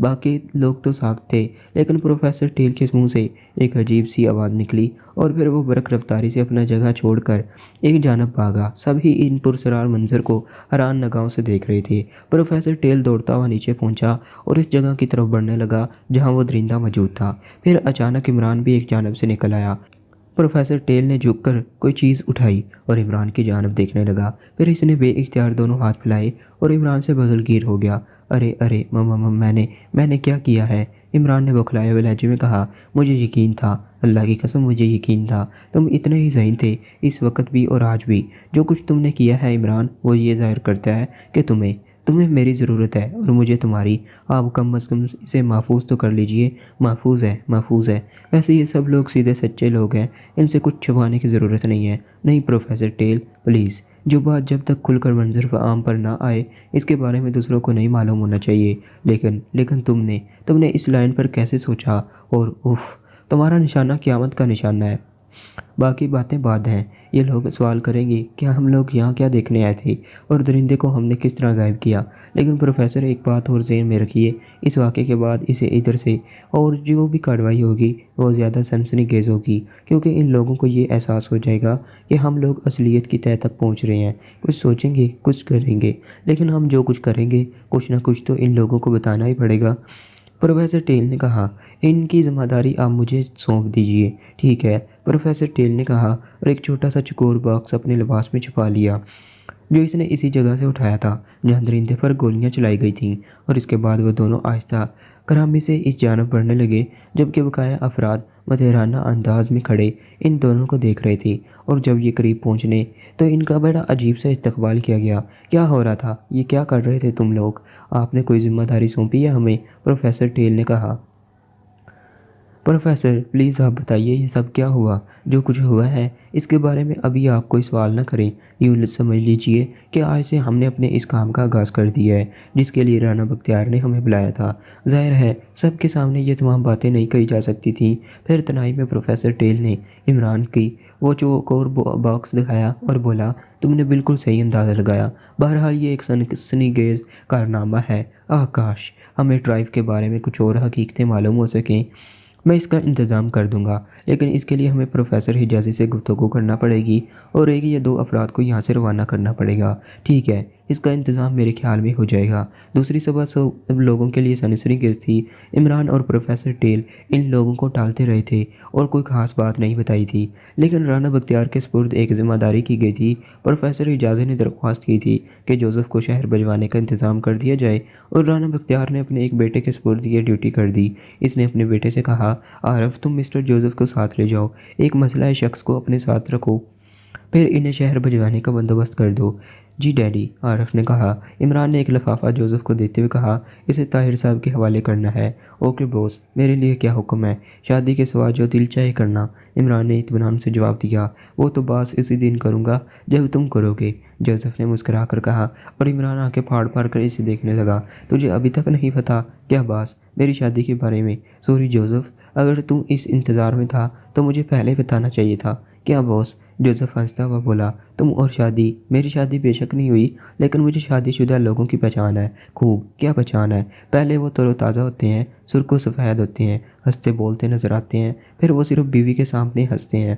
باقی لوگ تو ساکت تھے، لیکن پروفیسر ٹیل کے منہ سے ایک عجیب سی آواز نکلی اور پھر وہ برق رفتاری سے اپنا جگہ چھوڑ کر ایک جانب بھاگا۔ سبھی ان پرسرار منظر کو حیران نگاہوں سے دیکھ رہے تھے۔ پروفیسر ٹیل دوڑتا ہوا نیچے پہنچا اور اس جگہ کی طرف بڑھنے لگا جہاں وہ درندہ موجود تھا۔ پھر اچانک عمران بھی ایک جانب سے نکل آیا۔ پروفیسر ٹیل نے جھک کر کوئی چیز اٹھائی اور عمران کی جانب دیکھنے لگا۔ پھر اس نے بے اختیار دونوں ہاتھ پھیلائے اور عمران سے بغل گیر ہو گیا۔ ارے ارے میں نے کیا کیا ہے؟ عمران نے بوکھلائے ہوئے لہجے میں کہا۔ مجھے یقین تھا، اللہ کی قسم مجھے یقین تھا، تم اتنے ہی ذہین تھے اس وقت بھی اور آج بھی۔ جو کچھ تم نے کیا ہے عمران، وہ یہ ظاہر کرتا ہے کہ تمہیں میری ضرورت ہے اور مجھے تمہاری۔ آپ کم از کم اسے محفوظ تو کر لیجئے۔ محفوظ ہے۔ ویسے یہ سب لوگ سیدھے سچے لوگ ہیں، ان سے کچھ چھپانے کی ضرورت نہیں ہے۔ نہیں پروفیسر ٹیل، پلیز، جو بات جب تک کھل کر منظر عام پر نہ آئے اس کے بارے میں دوسروں کو نہیں معلوم ہونا چاہیے۔ لیکن تم نے اس لائن پر کیسے سوچا؟ اور تمہارا نشانہ قیامت کا نشانہ ہے۔ باقی باتیں بعد ہیں۔ یہ لوگ سوال کریں گے کیا ہم لوگ یہاں کیا دیکھنے آئے تھے اور درندے کو ہم نے کس طرح غائب کیا۔ لیکن پروفیسر ایک بات اور ذہن میں رکھیے، اس واقعے کے بعد اسے ادھر سے اور جو بھی کارروائی ہوگی وہ زیادہ سنسنی خیز ہوگی، کیونکہ ان لوگوں کو یہ احساس ہو جائے گا کہ ہم لوگ اصلیت کی تہہ تک پہنچ رہے ہیں۔ کچھ سوچیں گے، کچھ کریں گے، لیکن ہم جو کچھ کریں گے کچھ نہ کچھ تو ان لوگوں کو بتانا ہی پڑے گا۔ پروفیسر ٹیل نے کہا۔ ان کی ذمہ داری آپ مجھے سونپ دیجیے۔ ٹھیک ہے، پروفیسر ٹیل نے کہا اور ایک چھوٹا سا چکور باکس اپنے لباس میں چھپا لیا جو اس نے اسی جگہ سے اٹھایا تھا جہاں درندے پر گولیاں چلائی گئی تھیں، اور اس کے بعد وہ دونوں آہستہ کرامے سے اس جانب بڑھنے لگے، جبکہ بقایا افراد مدہرانہ انداز میں کھڑے ان دونوں کو دیکھ رہے تھے۔ اور جب یہ قریب پہنچنے تو ان کا بڑا عجیب سا استقبال کیا گیا۔ کیا ہو رہا تھا؟ یہ کیا کر رہے تھے تم لوگ؟ آپ نے کوئی ذمہ داری سونپی ہے ہمیں؟ پروفیسر ٹیل نے کہا۔ پروفیسر پلیز آپ بتائیے یہ سب کیا ہوا؟ جو کچھ ہوا ہے اس کے بارے میں ابھی آپ کوئی سوال نہ کریں۔ یوں سمجھ لیجئے کہ آج سے ہم نے اپنے اس کام کا آغاز کر دیا ہے جس کے لیے رانا بختیار نے ہمیں بلایا تھا۔ ظاہر ہے سب کے سامنے یہ تمام باتیں نہیں کہی جا سکتی تھیں۔ پھر تنہائی میں پروفیسر ٹیل نے عمران کی وہ چوکور باکس دکھایا اور بولا، تم نے بالکل صحیح اندازہ لگایا۔ بہرحال یہ ایک سنسنی خیز کارنامہ ہے۔ کاش ہمیں ڈرائیو کے بارے میں کچھ اور حقیقتیں معلوم ہو سکیں۔ میں اس کا انتظام کر دوں گا، لیکن اس کے لیے ہمیں پروفیسر حجازی سے گفتگو کرنا پڑے گی اور ایک یا دو افراد کو یہاں سے روانہ کرنا پڑے گا۔ ٹھیک ہے، اس کا انتظام میرے خیال میں ہو جائے گا۔ دوسری صبح سب لوگوں کے لیے سنسنی خیز تھی۔ عمران اور پروفیسر ٹیل ان لوگوں کو ٹالتے رہے تھے اور کوئی خاص بات نہیں بتائی تھی، لیکن رانا بختیار کے سپرد ایک ذمہ داری کی گئی تھی۔ پروفیسر حجازی نے درخواست کی تھی کہ جوزف کو شہر بھجوانے کا انتظام کر دیا جائے اور رانا بختیار نے اپنے ایک بیٹے کے سپرد یہ ڈیوٹی کر دی۔ اس نے اپنے بیٹے سے کہا، عارف تم مسٹر جوزف کو ساتھ لے جاؤ، ایک مسئلہ شخص کو اپنے ساتھ رکھو، پھر انہیں شہر بھجوانے کا بندوبست کر دو۔ جی ڈیڈی، عارف نے کہا۔ عمران نے ایک لفافہ جوزف کو دیتے ہوئے کہا، اسے طاہر صاحب کے حوالے کرنا ہے۔ اوکے بوس، میرے لیے کیا حکم ہے؟ شادی کے سوا جو دل چاہے کرنا، عمران نے اطمینان سے جواب دیا۔ وہ تو باس اسی دن کروں گا جب تم کرو گے، جوزف نے مسکرا کر کہا، اور عمران آنکھیں پھاڑ پھاڑ کر اسے دیکھنے لگا۔ تجھے ابھی تک نہیں پتہ؟ کیا باس؟ میری شادی کے بارے میں؟ سوری جوزف، اگر تم اس انتظار میں تھا تو مجھے پہلے بتانا چاہیے تھا۔ کیا باس؟ جوزف ہنستا ہوا بولا، تم اور شادی؟ میری شادی بے شک نہیں ہوئی، لیکن مجھے شادی شدہ لوگوں کی پہچان ہے۔ خوب، کیا پہچان ہے؟ پہلے وہ تر و تازہ ہوتے ہیں، سرخ و سفید ہوتے ہیں، ہنستے بولتے نظر آتے ہیں، پھر وہ صرف بیوی کے سامنے ہنستے ہیں،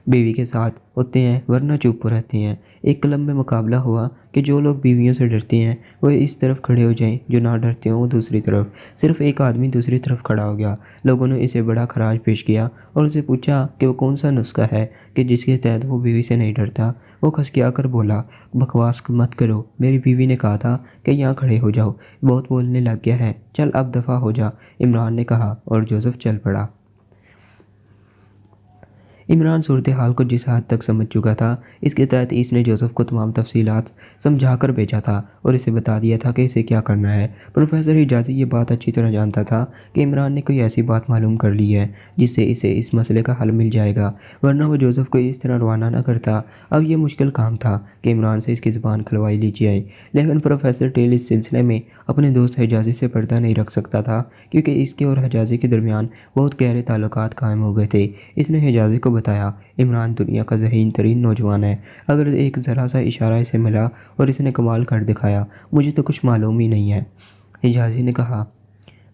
بیوی کے ساتھ ہوتے ہیں ورنہ چپ رہتے ہیں۔ ایک کلب میں مقابلہ ہوا کہ جو لوگ بیویوں سے ڈرتے ہیں وہ اس طرف کھڑے ہو جائیں، جو نہ ڈرتے ہوں وہ دوسری طرف۔ صرف ایک آدمی دوسری طرف کھڑا ہو گیا۔ لوگوں نے اسے بڑا خراج پیش کیا اور اسے پوچھا کہ وہ کون سا نسخہ ہے کہ جس کے تحت وہ بیوی سے نہیں ڈرتا۔ وہ کھسکیا کر بولا، بکواس مت کرو، میری بیوی نے کہا تھا کہ یہاں کھڑے ہو جاؤ، بہت بولنے لگ گیا ہے، چل اب دفع ہو جا، عمران نے کہا اور جوزف چل پڑا۔ عمران صورتحال کو جس حد تک سمجھ چکا تھا اس کے تحت اس نے جوزف کو تمام تفصیلات سمجھا کر بھیجا تھا اور اسے بتا دیا تھا کہ اسے کیا کرنا ہے۔ پروفیسر حجازی یہ بات اچھی طرح جانتا تھا کہ عمران نے کوئی ایسی بات معلوم کر لی ہے جس سے اسے اس مسئلے کا حل مل جائے گا، ورنہ وہ جوزف کو اس طرح روانہ نہ کرتا۔ اب یہ مشکل کام تھا کہ عمران سے اس کی زبان کھلوائی لی جائے، لیکن پروفیسر ٹیل اس سلسلے میں اپنے دوست حجازی سے پردہ نہیں رکھ سکتا تھا، کیونکہ اس کے اور حجازی کے درمیان بہت گہرے تعلقات قائم ہو گئے تھے۔ اس نے حجازی کو بتایا، عمران دنیا کا ذہین ترین نوجوان ہے، اگر ایک ذرا سا اشارہ اسے ملا اور اس نے کمال کر دکھایا، مجھے تو کچھ معلوم ہی نہیں ہے۔ حجازی نے کہا،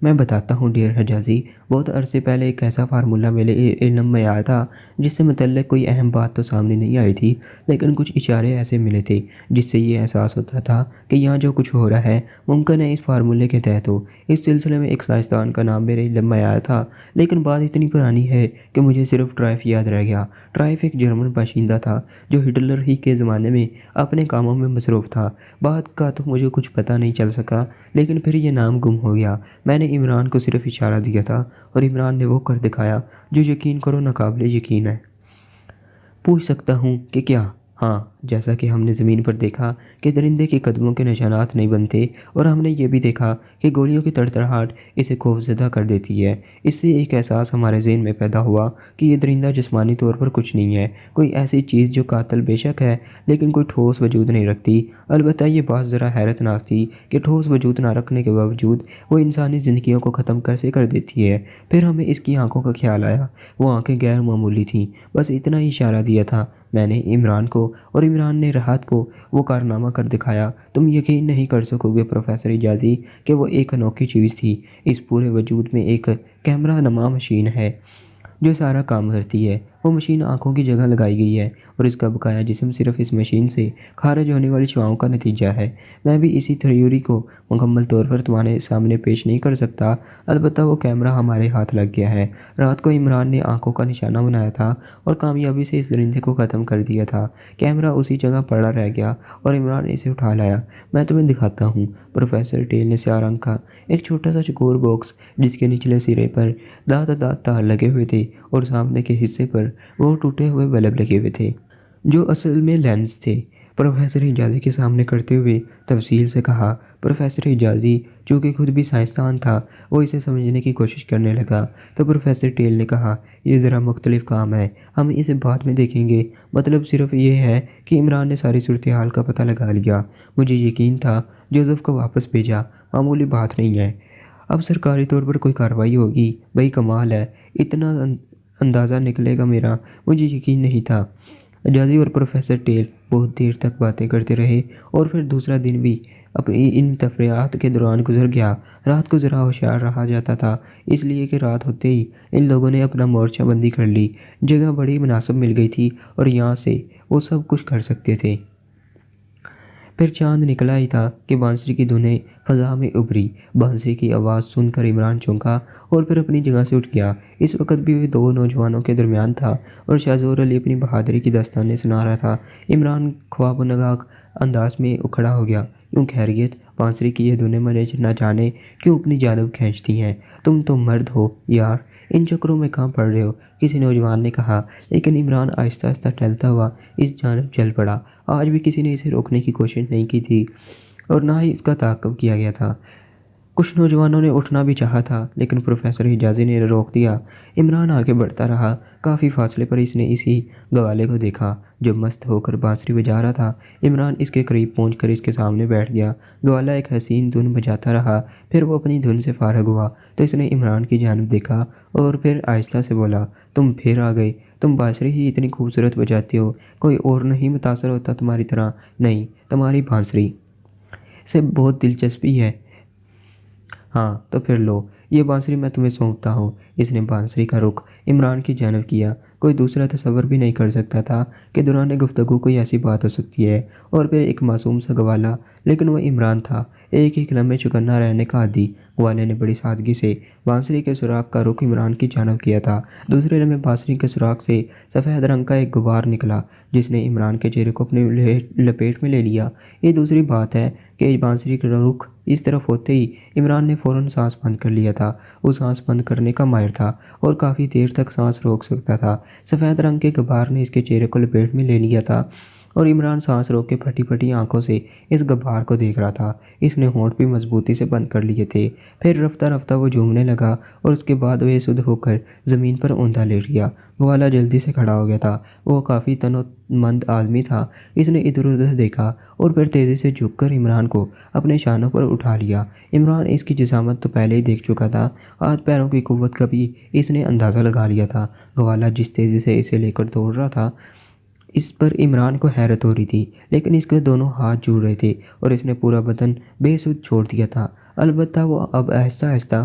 میں بتاتا ہوں ڈیئر حجازی، بہت عرصے پہلے ایک ایسا فارمولہ میرے علم میں آیا تھا جس سے متعلق کوئی اہم بات تو سامنے نہیں آئی تھی، لیکن کچھ اشارے ایسے ملے تھے جس سے یہ احساس ہوتا تھا کہ یہاں جو کچھ ہو رہا ہے ممکن ہے اس فارمولے کے تحت ہو۔ اس سلسلے میں ایک سائنسدان کا نام میرے علم میں آیا تھا، لیکن بات اتنی پرانی ہے کہ مجھے صرف ٹرائف یاد رہ گیا۔ ٹرائف ایک جرمن باشندہ تھا جو ہٹلر ہی کے زمانے میں اپنے کاموں میں مصروف تھا۔ بات کا تو مجھے کچھ پتہ نہیں چل سکا، لیکن پھر یہ نام گم ہو گیا۔ میں نے عمران کو صرف اشارہ دیا تھا اور عمران نے وہ کر دکھایا جو یقین کرو ناقابل یقین ہے۔ پوچھ سکتا ہوں کہ کیا؟ ہاں، جیسا کہ ہم نے زمین پر دیکھا کہ درندے کے قدموں کے نشانات نہیں بنتے، اور ہم نے یہ بھی دیکھا کہ گولیوں کی تڑتڑاہٹ اسے خوفزدہ کر دیتی ہے۔ اس سے ایک احساس ہمارے ذہن میں پیدا ہوا کہ یہ درندہ جسمانی طور پر کچھ نہیں ہے، کوئی ایسی چیز جو قاتل بے شک ہے لیکن کوئی ٹھوس وجود نہیں رکھتی۔ البتہ یہ بات ذرا حیرت ناک تھی کہ ٹھوس وجود نہ رکھنے کے باوجود وہ انسانی زندگیوں کو ختم کیسے کر دیتی ہے۔ پھر ہمیں اس کی آنکھوں کا خیال آیا۔ وہ آنکھیں غیر معمولی تھیں۔ بس اتنا ہی اشارہ دیا تھا میں نے عمران کو، اور عمران نے راحت کو وہ کارنامہ کر دکھایا۔ تم یقین نہیں کر سکو گے پروفیسر حجازی کہ وہ ایک انوکھی چیز تھی۔ اس پورے وجود میں ایک کیمرہ نما مشین ہے جو سارا کام کرتی ہے۔ وہ مشین آنکھوں کی جگہ لگائی گئی ہے، اور اس کا بقایا جسم صرف اس مشین سے خارج ہونے والی شعاؤں کا نتیجہ ہے۔ میں بھی اسی تھیوری کو مکمل طور پر تمہارے سامنے پیش نہیں کر سکتا، البتہ وہ کیمرہ ہمارے ہاتھ لگ گیا ہے۔ رات کو عمران نے آنکھوں کا نشانہ بنایا تھا اور کامیابی سے اس درندے کو ختم کر دیا تھا۔ کیمرہ اسی جگہ پڑا رہ گیا اور عمران نے اسے اٹھا لایا۔ میں تمہیں دکھاتا ہوں۔ پروفیسر ٹیل نے سیاہ رنگ کا ایک چھوٹا سا چکور باکس جس کے نچلے سرے پر دات تار لگے ہوئے تھے اور سامنے کے حصے پر وہ ٹوٹے ہوئے بلب لگے ہوئے تھے جو اصل میں لینس تھے، پروفیسر حجازی کے سامنے کرتے ہوئے تفصیل سے کہا۔ پروفیسر حجازی چونکہ خود بھی سائنسدان تھا، وہ اسے سمجھنے کی کوشش کرنے لگا۔ تو پروفیسر ٹیل نے کہا، یہ ذرا مختلف کام ہے، ہم اسے بعد میں دیکھیں گے۔ مطلب صرف یہ ہے کہ عمران نے ساری صورتحال کا پتہ لگا لیا۔ مجھے یقین تھا جوزف کو واپس بھیجا معمولی بات نہیں ہے، اب سرکاری طور پر کوئی کارروائی ہوگی۔ بھائی کمال ہے، اتنا اندازہ نکلے گا میرا مجھے یقین نہیں تھا۔ حجازی اور پروفیسر ٹیل بہت دیر تک باتیں کرتے رہے، اور پھر دوسرا دن بھی اپنی ان تفریحات کے دوران گزر گیا۔ رات کو ذرا ہوشیار رہا جاتا تھا، اس لیے کہ رات ہوتے ہی ان لوگوں نے اپنا مورچہ بندی کر لی۔ جگہ بڑی مناسب مل گئی تھی اور یہاں سے وہ سب کچھ کر سکتے تھے۔ پھر چاند نکلا ہی تھا کہ بانسری کی دھنیں فضا میں ابھری۔ بانسری کی آواز سن کر عمران چونکا اور پھر اپنی جگہ سے اٹھ گیا۔ اس وقت بھی وہ دو نوجوانوں کے درمیان تھا اور شاہ زور علی اپنی بہادری کی داستانیں سنا رہا تھا۔ عمران خواب نگاہ انداز میں کھڑا ہو گیا۔ یوں خیریت؟ بانسری کی یہ دھنیں مجھے نہ جانے کیوں اپنی جانب کھینچتی ہیں۔ تم تو مرد ہو یار، ان چکروں میں کہاں پڑ رہے ہو؟ کسی نوجوان نے کہا، لیکن عمران آہستہ آہستہ ٹہلتا ہوا اس جانب چل پڑا۔ آج بھی کسی نے اسے روکنے کی کوشش نہیں کی تھی اور نہ ہی اس کا تعاقب کیا گیا تھا۔ کچھ نوجوانوں نے اٹھنا بھی چاہا تھا، لیکن پروفیسر حجازی نے روک دیا۔ عمران آگے بڑھتا رہا۔ کافی فاصلے پر اس نے اسی گوالے کو دیکھا جو مست ہو کر بانسری بجا رہا تھا۔ عمران اس کے قریب پہنچ کر اس کے سامنے بیٹھ گیا۔ گوالا ایک حسین دھن بجاتا رہا، پھر وہ اپنی دھن سے فارغ ہوا تو اس نے عمران کی جانب دیکھا اور پھر آہستہ سے بولا، تم پھر آ گئے؟ تم بانسری ہی اتنی خوبصورت بجاتے ہو، کوئی اور نہیں متاثر ہوتا تمہاری طرح؟ نہیں، تمہاری بانسری سے بہت دلچسپی ہے۔ ہاں تو پھر لو، یہ بانسری میں تمہیں سونپتا ہوں۔ اس نے بانسری کا رخ عمران کی جانب کیا۔ کوئی دوسرا تصور بھی نہیں کر سکتا تھا کہ دوران گفتگو کوئی ایسی بات ہو سکتی ہے، اور پھر ایک معصوم سا گوالا، لیکن وہ عمران تھا، ایک لمحے چکنا رہنے کا عادی۔ گوالے نے بڑی سادگی سے بانسری کے سوراخ کا رخ عمران کی جانب کیا تھا۔ دوسرے لمحے بانسری کے سوراخ سے سفید رنگ کا ایک غبار نکلا جس نے عمران کے چہرے کو اپنی لپیٹ میں لے لیا۔ یہ دوسری بات ہے کہ بانسری کا رخ اس طرف ہوتے ہی عمران نے فوراً سانس بند کر لیا تھا۔ وہ سانس بند کرنے کا ماہر تھا اور کافی دیر تک سانس روک سکتا تھا۔ سفید رنگ کے غبار نے اس کے چہرے کو لپیٹ میں لے لیا تھا اور عمران سانس روک کے پھٹی پھٹی آنکھوں سے اس غبار کو دیکھ رہا تھا۔ اس نے ہونٹ بھی مضبوطی سے بند کر لیے تھے۔ پھر رفتہ رفتہ وہ جھومنے لگا اور اس کے بعد وہ سدھ ہو کر زمین پر اوندا لیٹ گیا۔ گوالا جلدی سے کھڑا ہو گیا تھا۔ وہ کافی تنومند آدمی تھا۔ اس نے ادھر ادھر دیکھا اور پھر تیزی سے جھک کر عمران کو اپنے شانوں پر اٹھا لیا۔ عمران اس کی جسامت تو پہلے ہی دیکھ چکا تھا، ہاتھ پیروں کی قوت کا بھی اس نے اندازہ لگا لیا تھا۔ گوالا جس تیزی سے اسے لے کر دوڑ رہا تھا، اس پر عمران کو حیرت ہو رہی تھی، لیکن اس کے دونوں ہاتھ جڑ رہے تھے اور اس نے پورا بدن بے سدھ چھوڑ دیا تھا۔ البتہ وہ اب آہستہ آہستہ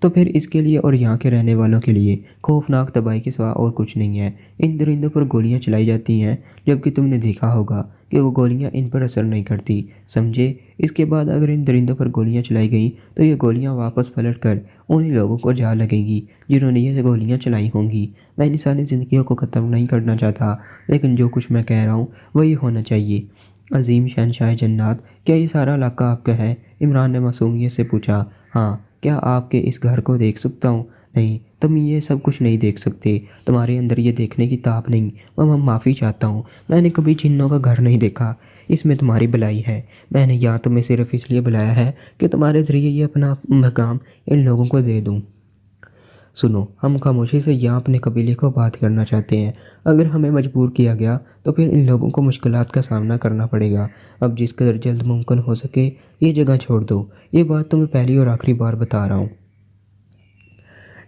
تو پھر اس کے لیے اور یہاں کے رہنے والوں کے لیے خوفناک تباہی کے سوا اور کچھ نہیں ہے۔ ان درندوں پر گولیاں چلائی جاتی ہیں، جبکہ تم نے دیکھا ہوگا کہ وہ گولیاں ان پر اثر نہیں کرتی، سمجھے؟ اس کے بعد اگر ان درندوں پر گولیاں چلائی گئیں تو یہ گولیاں واپس پلٹ کر انہی لوگوں کو جا لگیں گی جنہوں نے یہ گولیاں چلائی ہوں گی۔ میں انسانی زندگیوں کو ختم نہیں کرنا چاہتا، لیکن جو کچھ میں کہہ رہا ہوں وہی ہونا چاہیے۔ عظیم شہنشاہ جنات، کیا یہ سارا علاقہ آپ کا ہے؟ عمران نے معصومیت سے پوچھا۔ ہاں، کیا آپ کے اس گھر کو دیکھ سکتا ہوں؟ نہیں، تم یہ سب کچھ نہیں دیکھ سکتے، تمہارے اندر یہ دیکھنے کی طاقت نہیں۔ میں معافی چاہتا ہوں، میں نے کبھی جنوں کا گھر نہیں دیکھا، اس میں تمہاری بھلائی ہے۔ میں نے یہاں تمہیں صرف اس لیے بلایا ہے کہ تمہارے ذریعے یہ اپنا پیغام ان لوگوں کو دے دوں۔ سنو، ہم خاموشی سے یہاں اپنے قبیلے کو بات کرنا چاہتے ہیں۔ اگر ہمیں مجبور کیا گیا تو پھر ان لوگوں کو مشکلات کا سامنا کرنا پڑے گا۔ اب جس قدر جلد ممکن ہو سکے یہ جگہ چھوڑ دو، یہ بات تمہیں پہلی اور آخری بار بتا رہا ہوں۔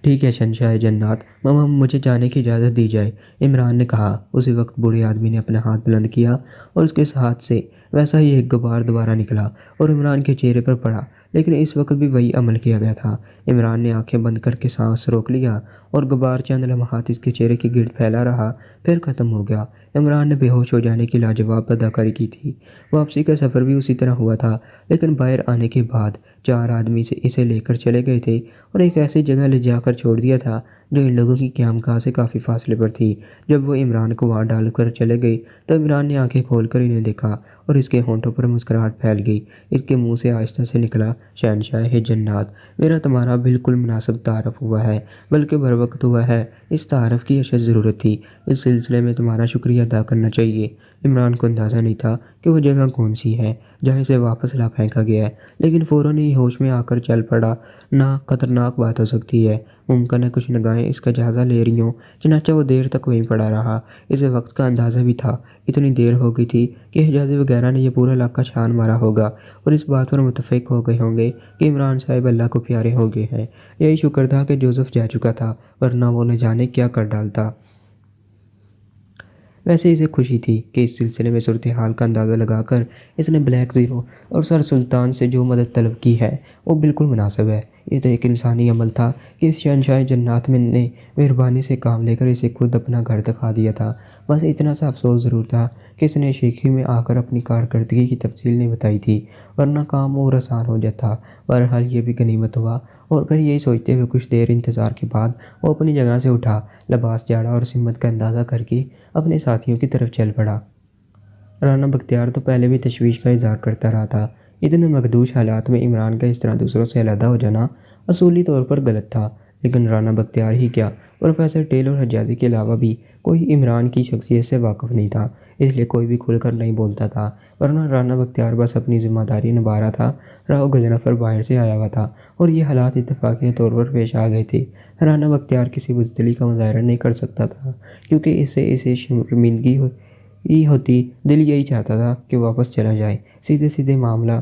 ٹھیک ہے شہنشاہ جنات، مجھے جانے کی اجازت دی جائے، عمران نے کہا۔ اسی وقت بوڑھے آدمی نے اپنا ہاتھ بلند کیا اور اس کے ہاتھ سے ویسا ہی ایک غبار دوبارہ نکلا اور عمران کے چہرے پر پڑا، لیکن اس وقت بھی وہی عمل کیا گیا تھا۔ عمران نے آنکھیں بند کر کے سانس روک لیا اور غبار چند لمحات اس کے چہرے کے گرد پھیلا رہا، پھر ختم ہو گیا۔ عمران نے بے ہوش ہو جانے کی لاجواب اداکاری کی تھی۔ واپسی کا سفر بھی اسی طرح ہوا تھا، لیکن باہر آنے کے بعد 4 آدمی اسے لے کر چلے گئے تھے اور ایک ایسی جگہ لے جا کر چھوڑ دیا تھا جو ان لوگوں کی قیامگاہ سے کافی فاصلے پر تھی۔ جب وہ عمران کو وہاں ڈال کر چلے گئے تو عمران نے آنکھیں کھول کر انہیں دیکھا اور اس کے ہونٹوں پر مسکراہٹ پھیل گئی۔ اس کے منہ سے آہستہ سے نکلا، شہنشاہ جنات، میرا تمہارا بالکل مناسب تعارف ہوا ہے، بلکہ بروقت ہوا ہے۔ اس تعارف کی اشد ضرورت تھی، اس سلسلے میں تمہارا شکریہ ادا کرنا چاہیے۔ عمران کو اندازہ نہیں تھا کہ وہ جگہ کون سی ہے جہاں اسے واپس لا پھینکا گیا ہے، لیکن فوراً ہی ہوش میں آ کر چل پڑا۔ نہ خطرناک بات ہو سکتی ہے، ممکن ہے کچھ نگاہیں اس کا جائزہ لے رہی ہوں۔ چنانچہ وہ دیر تک وہیں پڑا رہا۔ اسے وقت کا اندازہ بھی تھا، اتنی دیر ہو گئی تھی کہ حجازی وغیرہ نے یہ پورا علاقہ چھان مارا ہوگا اور اس بات پر متفق ہو گئے ہوں گے کہ عمران صاحب اللہ کو پیارے ہو گئے ہیں۔ یہی شکر تھا کہ جوزف جا چکا تھا، ورنہ وہ نہ جانے کیا کر ڈالتا۔ ویسے اسے خوشی تھی کہ اس سلسلے میں صورتحال کا اندازہ لگا کر اس نے بلیک زیرو اور سر سلطان سے جو مدد طلب کی ہے وہ بالکل مناسب ہے۔ یہ تو ایک انسانی عمل تھا کہ اس شہنشاہ جنات میں نے مہربانی سے کام لے کر اسے خود اپنا گھر دکھا دیا تھا۔ بس اتنا سا افسوس ضرور تھا کہ اس نے شیخی میں آ کر اپنی کارکردگی کی تفصیل نہیں بتائی تھی، ورنہ کام اور آسان ہو جاتا۔ بہرحال یہ بھی غنیمت ہوا، اور پھر یہی سوچتے ہوئے کچھ دیر انتظار کے بعد وہ اپنی جگہ سے اٹھا، لباس جاڑا اور سمت کا اندازہ کر کے اپنے ساتھیوں کی طرف چل پڑا۔ رانا بختیار تو پہلے بھی تشویش کا اظہار کرتا رہا تھا۔ اتنے مخدوش حالات میں عمران کا اس طرح دوسروں سے علیحدہ ہو جانا اصولی طور پر غلط تھا، لیکن رانا بختیار ہی کیا، پروفیسر ٹیل اور حجازی کے علاوہ بھی کوئی عمران کی شخصیت سے واقف نہیں تھا، اس لیے کوئی بھی کھل کر نہیں بولتا تھا، ورنہ رانا بختیار بس اپنی ذمہ داری نبھا رہا تھا۔ راؤ غضنفر باہر سے آیا ہوا تھا اور یہ حالات اتفاقی طور پر پیش آ گئے تھے۔ رانا بختیار کسی بزدلی کا مظاہرہ نہیں کر سکتا تھا، کیونکہ اسے شرمندگی ہوتی۔ دل یہی چاہتا تھا کہ واپس چلا جائے، سیدھے معاملہ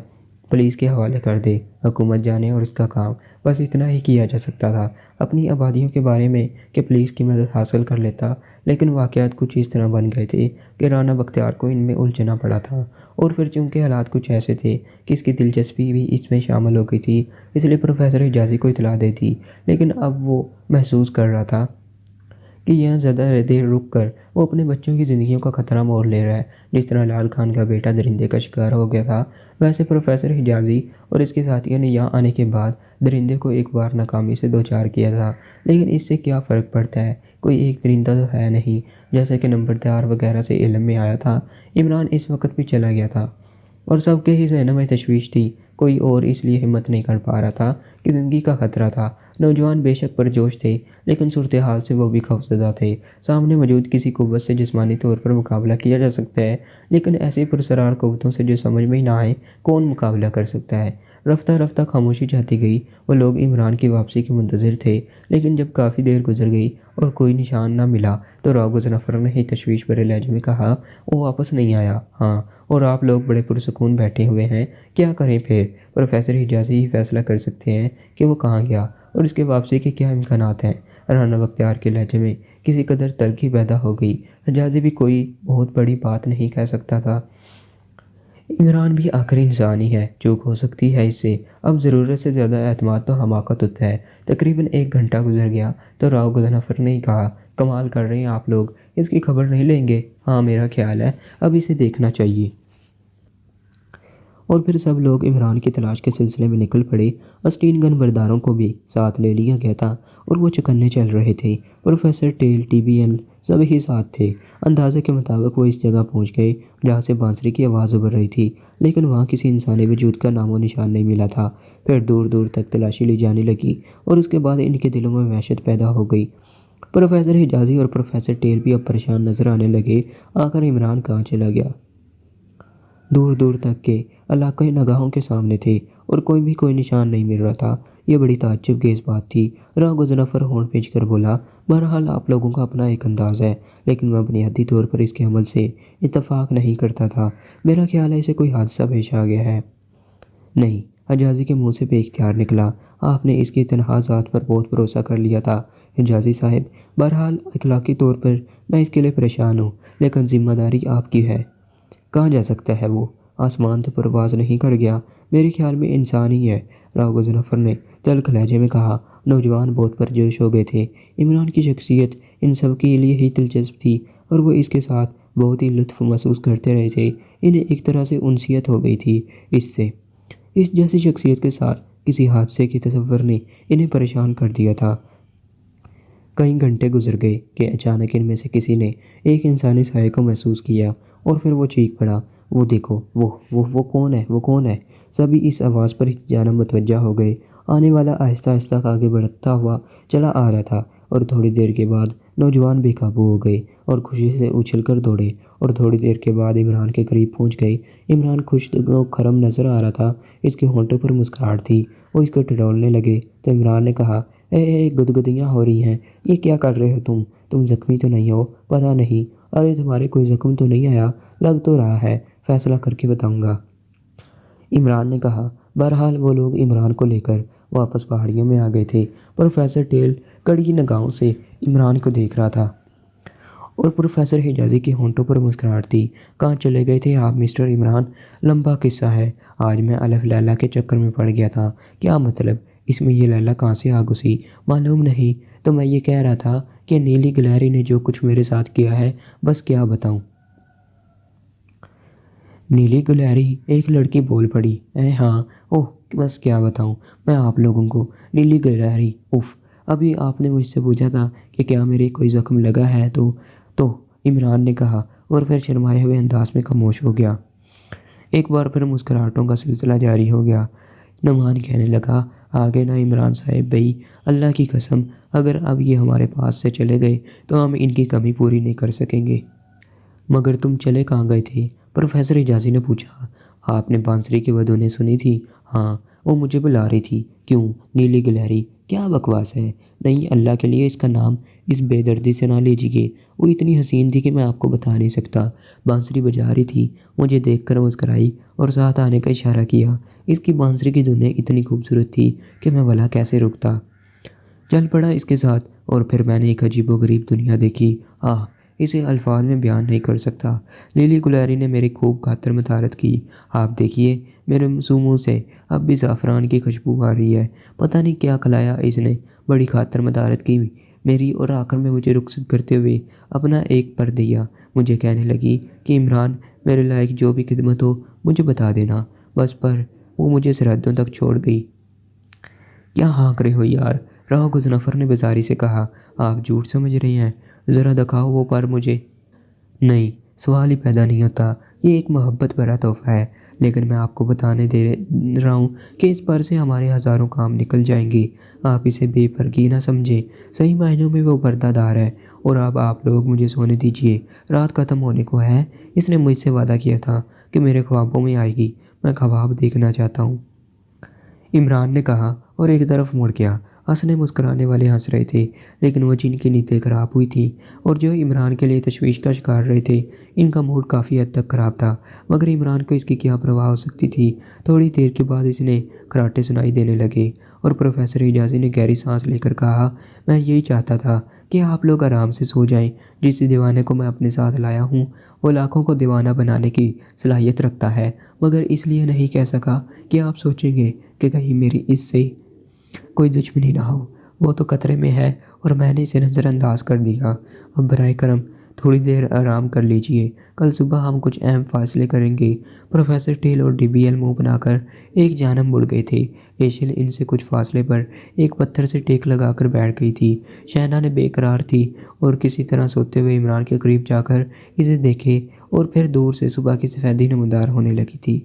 پولیس کے حوالے کر دے، حکومت جانے اور اس کا کام، بس اتنا ہی کیا جا سکتا تھا۔ اپنی آبادیوں کے بارے میں کہ پولیس کی مدد حاصل کر لیتا، لیکن واقعات کچھ اس طرح بن گئے تھے کہ رانا بختیار کو ان میں الجھنا پڑا تھا، اور پھر چونکہ حالات کچھ ایسے تھے کہ اس کی دلچسپی بھی اس میں شامل ہو گئی تھی، اس لیے پروفیسر حجازی کو اطلاع دی تھی، لیکن اب وہ محسوس کر رہا تھا کہ یہاں زیادہ دیر رک کر وہ اپنے بچوں کی زندگیوں کا خطرہ مول لے رہا ہے۔ جس طرح لال خان کا بیٹا درندے کا شکار ہو گیا تھا، ویسے پروفیسر حجازی اور اس کے ساتھیوں نے یہاں آنے کے بعد درندے کو ایک بار ناکامی سے دوچار کیا تھا، لیکن اس سے کیا فرق پڑتا ہے، کوئی ایک درندہ تو ہے نہیں، جیسا کہ نمبردار وغیرہ سے علم میں آیا تھا۔ عمران اس وقت بھی چلا گیا تھا اور سب کے ہی ذہنوں میں تشویش تھی، کوئی اور اس لیے ہمت نہیں کر پا رہا تھا کہ زندگی کا خطرہ تھا۔ نوجوان بے شک پرجوش تھے، لیکن صورتحال سے وہ بھی خوفزدہ تھے۔ سامنے موجود کسی قوت سے جسمانی طور پر مقابلہ کیا جا سکتا ہے، لیکن ایسی پراسرار قوتوں سے جو سمجھ میں ہی نہ آئے کون مقابلہ کر سکتا ہے۔ رفتہ رفتہ خاموشی چھاتی گئی۔ وہ لوگ عمران کی واپسی کے منتظر تھے، لیکن جب کافی دیر گزر گئی اور کوئی نشان نہ ملا تو راؤ غضنفر نے ہی تشویش بھرے لہجے میں کہا، وہ واپس نہیں آیا؟ ہاں، اور آپ لوگ بڑے پرسکون بیٹھے ہوئے ہیں، کیا کریں پھر؟ پروفیسر حجازی ہی فیصلہ کر سکتے ہیں کہ وہ کہاں گیا اور اس کے واپسی کے کیا امکانات ہیں۔ رانا بختیار کے لہجے میں کسی قدر تلخی پیدا ہو گئی۔ حجازی بھی کوئی بہت بڑی بات نہیں کہہ سکتا تھا، عمران بھی آخری انسان ہی ہے، چوک ہو سکتی ہے اس سے، اب ضرورت سے زیادہ اعتماد تو حماقت ہوتا ہے۔ تقریباً 1 گھنٹہ گزر گیا تو راؤ غضنفر نے کہا، کمال کر رہے ہیں آپ لوگ، اس کی خبر نہیں لیں گے؟ ہاں میرا خیال ہے اب اسے دیکھنا چاہیے۔ اور پھر سب لوگ عمران کی تلاش کے سلسلے میں نکل پڑے۔ اسٹین گن برداروں کو بھی ساتھ لے لیا گیا تھا اور وہ چکنے چل رہے تھے۔ پروفیسر ٹیل، ٹی بی ایل سب ہی ساتھ تھے۔ اندازے کے مطابق وہ اس جگہ پہنچ گئے جہاں سے بانسری کی آواز ابھر رہی تھی، لیکن وہاں کسی انسانی وجود کا نام و نشان نہیں ملا تھا۔ پھر دور دور تک تلاشی لی جانے لگی اور اس کے بعد ان کے دلوں میں وحشت پیدا ہو گئی۔ پروفیسر حجازی اور پروفیسر ٹیل بھی اب پریشان نظر آنے لگے۔ آخر عمران کہاں چلا گیا؟ دور دور تک کے علاقے نگاہوں کے سامنے تھے اور کوئی نشان نہیں مل رہا تھا۔ یہ بڑی تعجب خیز بات تھی۔ راؤ غضنفر ہونٹ پھینچ کر بولا، بہرحال آپ لوگوں کا اپنا ایک انداز ہے، لیکن میں بنیادی طور پر اس کے عمل سے اتفاق نہیں کرتا تھا۔ میرا خیال ہے اسے کوئی حادثہ پیش آ گیا ہے۔ نہیں، حجازی کے منہ سے بے اختیار نکلا، آپ نے اس کی تنہا ذات پر بہت بھروسہ کر لیا تھا حجازی صاحب۔ بہرحال اخلاقی طور پر میں اس کے لیے پریشان ہوں، لیکن ذمہ داری آپ کی ہے۔ کہاں جا سکتا ہے وہ؟ آسمان تو پرواز نہیں کر گیا، میرے خیال میں انسان ہی ہے، راؤ غضنفر نے تلخ لہجے میں کہا۔ نوجوان بہت پرجوش ہو گئے تھے۔ عمران کی شخصیت ان سب کے لیے ہی دلچسپ تھی اور وہ اس کے ساتھ بہت ہی لطف محسوس کرتے رہے تھے۔ انہیں ایک طرح سے انسیت ہو گئی تھی اس سے۔ اس جیسی شخصیت کے ساتھ کسی حادثے کے تصور نے انہیں پریشان کر دیا تھا۔ کئی گھنٹے گزر گئے کہ اچانک ان میں سے کسی نے ایک انسانی سائے کو محسوس کیا اور پھر وہ چیخ پڑا، وہ دیکھو، وہ کون ہے، وہ کون ہے؟ سبھی اس آواز پر جانب متوجہ ہو گئے۔ آنے والا آہستہ آہستہ آگے بڑھتا ہوا چلا آ رہا تھا اور تھوڑی دیر کے بعد نوجوان بے قابو ہو گئے اور خوشی سے اچھل کر دوڑے اور تھوڑی دیر کے بعد عمران کے قریب پہنچ گئے۔ عمران خوش و خرم نظر آ رہا تھا، اس کے ہونٹوں پر مسکراہٹ تھی۔ وہ اس کو ٹٹولنے لگے تو عمران نے کہا، اے گدگدیاں ہو رہی ہیں، یہ کیا کر رہے ہو تم زخمی تو نہیں ہو؟ پتہ نہیں، ارے تمہارے کوئی زخم تو نہیں آیا؟ لگ تو رہا ہے، فیصلہ کر کے بتاؤں گا، عمران نے کہا۔ بہرحال وہ لوگ عمران کو لے کر واپس پہاڑیوں میں آ گئے تھے۔ پروفیسر ٹیل کڑی نگاہوں سے عمران کو دیکھ رہا تھا اور پروفیسر حجازی کے ہونٹوں پر مسکراہٹ تھی۔ کہاں چلے گئے تھے آپ مسٹر عمران؟ لمبا قصہ ہے، آج میں الف لیلہ کے چکر میں پڑ گیا تھا۔ کیا مطلب؟ اس میں یہ لیلہ کہاں سے آ گھسی؟ معلوم نہیں، تو میں یہ کہہ رہا تھا کہ نیلی گلہری نے جو کچھ میرے ساتھ کیا ہے، بس کیا بتاؤں۔ نیلی گلہری؟ ایک لڑکی بول پڑی۔ ہاں، اوہ بس کیا بتاؤں میں آپ لوگوں کو، نیلی گلہری، اف۔ ابھی آپ نے مجھ سے پوچھا تھا کہ کیا میرے کوئی زخم لگا ہے تو عمران نے کہا اور پھر شرمائے ہوئے انداز میں خاموش ہو گیا۔ ایک بار پھر مسکراہٹوں کا سلسلہ جاری ہو گیا۔ نعمان کہنے لگا، آگے نا عمران صاحب بھائی، اللہ کی قسم اگر اب یہ ہمارے پاس سے چلے گئے تو ہم ان کی کمی پوری نہیں کر سکیں گے۔ مگر تم چلے کہاں گئے تھے؟ پروفیسر حجازی نے پوچھا۔ آپ نے بانسری کی ودونیں سنی تھی؟ ہاں، وہ مجھے بلا رہی تھی۔ کیوں؟ نیلی گلہری؟ کیا بکواس ہے! نہیں، اللہ کے لیے اس کا نام اس بے دردی سے نہ لیجیے، وہ اتنی حسین تھی کہ میں آپ کو بتا نہیں سکتا۔ بانسری بجا رہی تھی، مجھے دیکھ کر مسکرائی اور ساتھ آنے کا اشارہ کیا۔ اس کی بانسری کی دھنیں اتنی خوبصورت تھی کہ میں بھلا کیسے رکتا۔ چل پڑا اس کے ساتھ اور پھر میں نے ایک عجیب و غریب دنیا دیکھی، اسے الفاظ میں بیان نہیں کر سکتا۔ نیلی گلہری نے میری خوب خاطر مدارت کی۔ آپ دیکھیے، میرے منہ سے اب بھی زعفران کی خوشبو آ رہی ہے۔ پتہ نہیں کیا کھلایا اس نے، بڑی خاطر مدارت کی میری، اور آخر میں مجھے رخصت کرتے ہوئے اپنا ایک پر دیا۔ مجھے کہنے لگی کہ عمران، میرے لائق جو بھی خدمت ہو مجھے بتا دینا بس، پر وہ مجھے سرحدوں تک چھوڑ گئی۔ کیا ہانک رہے ہو یار؟ راؤ غضنفر نے بیزاری سے کہا۔ آپ جھوٹ سمجھ رہے ہیں، ذرا دکھاؤ وہ پر مجھے۔ نہیں، سوال ہی پیدا نہیں ہوتا، یہ ایک محبت بھرا تحفہ ہے، لیکن میں آپ کو بتانے دے رہا ہوں کہ اس پر سے ہمارے ہزاروں کام نکل جائیں گے۔ آپ اسے بے پرگی نہ سمجھیں، صحیح معنوں میں وہ پردہ دار ہے۔ اور اب آپ لوگ مجھے سونے دیجیے، رات ختم ہونے کو ہے۔ اس نے مجھ سے وعدہ کیا تھا کہ میرے خوابوں میں آئے گی، میں خواب دیکھنا چاہتا ہوں، عمران نے کہا اور ایک طرف مڑ گیا۔ ہنسنے مسکرانے والے ہنس رہے تھے، لیکن وہ جن کی نیتیں خراب ہوئی تھیں اور جو عمران کے لیے تشویش کا شکار رہے تھے، ان کا موڈ کافی حد تک خراب تھا۔ مگر عمران کو اس کی کیا پرواہ ہو سکتی تھی؟ تھوڑی دیر کے بعد اس نے کراٹے سنائی دینے لگے اور پروفیسر حجازی نے گہری سانس لے کر کہا، میں یہی چاہتا تھا کہ آپ لوگ آرام سے سو جائیں۔ جس دیوانے کو میں اپنے ساتھ لایا ہوں وہ لاکھوں کو دیوانہ بنانے کی صلاحیت رکھتا ہے، مگر اس لیے نہیں کہہ سکا کہ آپ سوچیں گے کہ کہیں میری اس سے کوئی دشمنی نہ ہو۔ وہ تو خطرے میں ہے اور میں نے اسے نظر انداز کر دیا۔ اب براہ کرم تھوڑی دیر آرام کر لیجئے، کل صبح ہم کچھ اہم فیصلے کریں گے۔ پروفیسر ٹیل اور ڈی بی ایل منہ بنا کر ایک جانب مڑ گئے تھے۔ ایشل ان سے کچھ فاصلے پر ایک پتھر سے ٹیک لگا کر بیٹھ گئی تھی۔ شہنا نے بے قرار تھی اور کسی طرح سوتے ہوئے عمران کے قریب جا کر اسے دیکھے اور پھر دور سے صبح کی سفیدی نمودار ہونے لگی تھی۔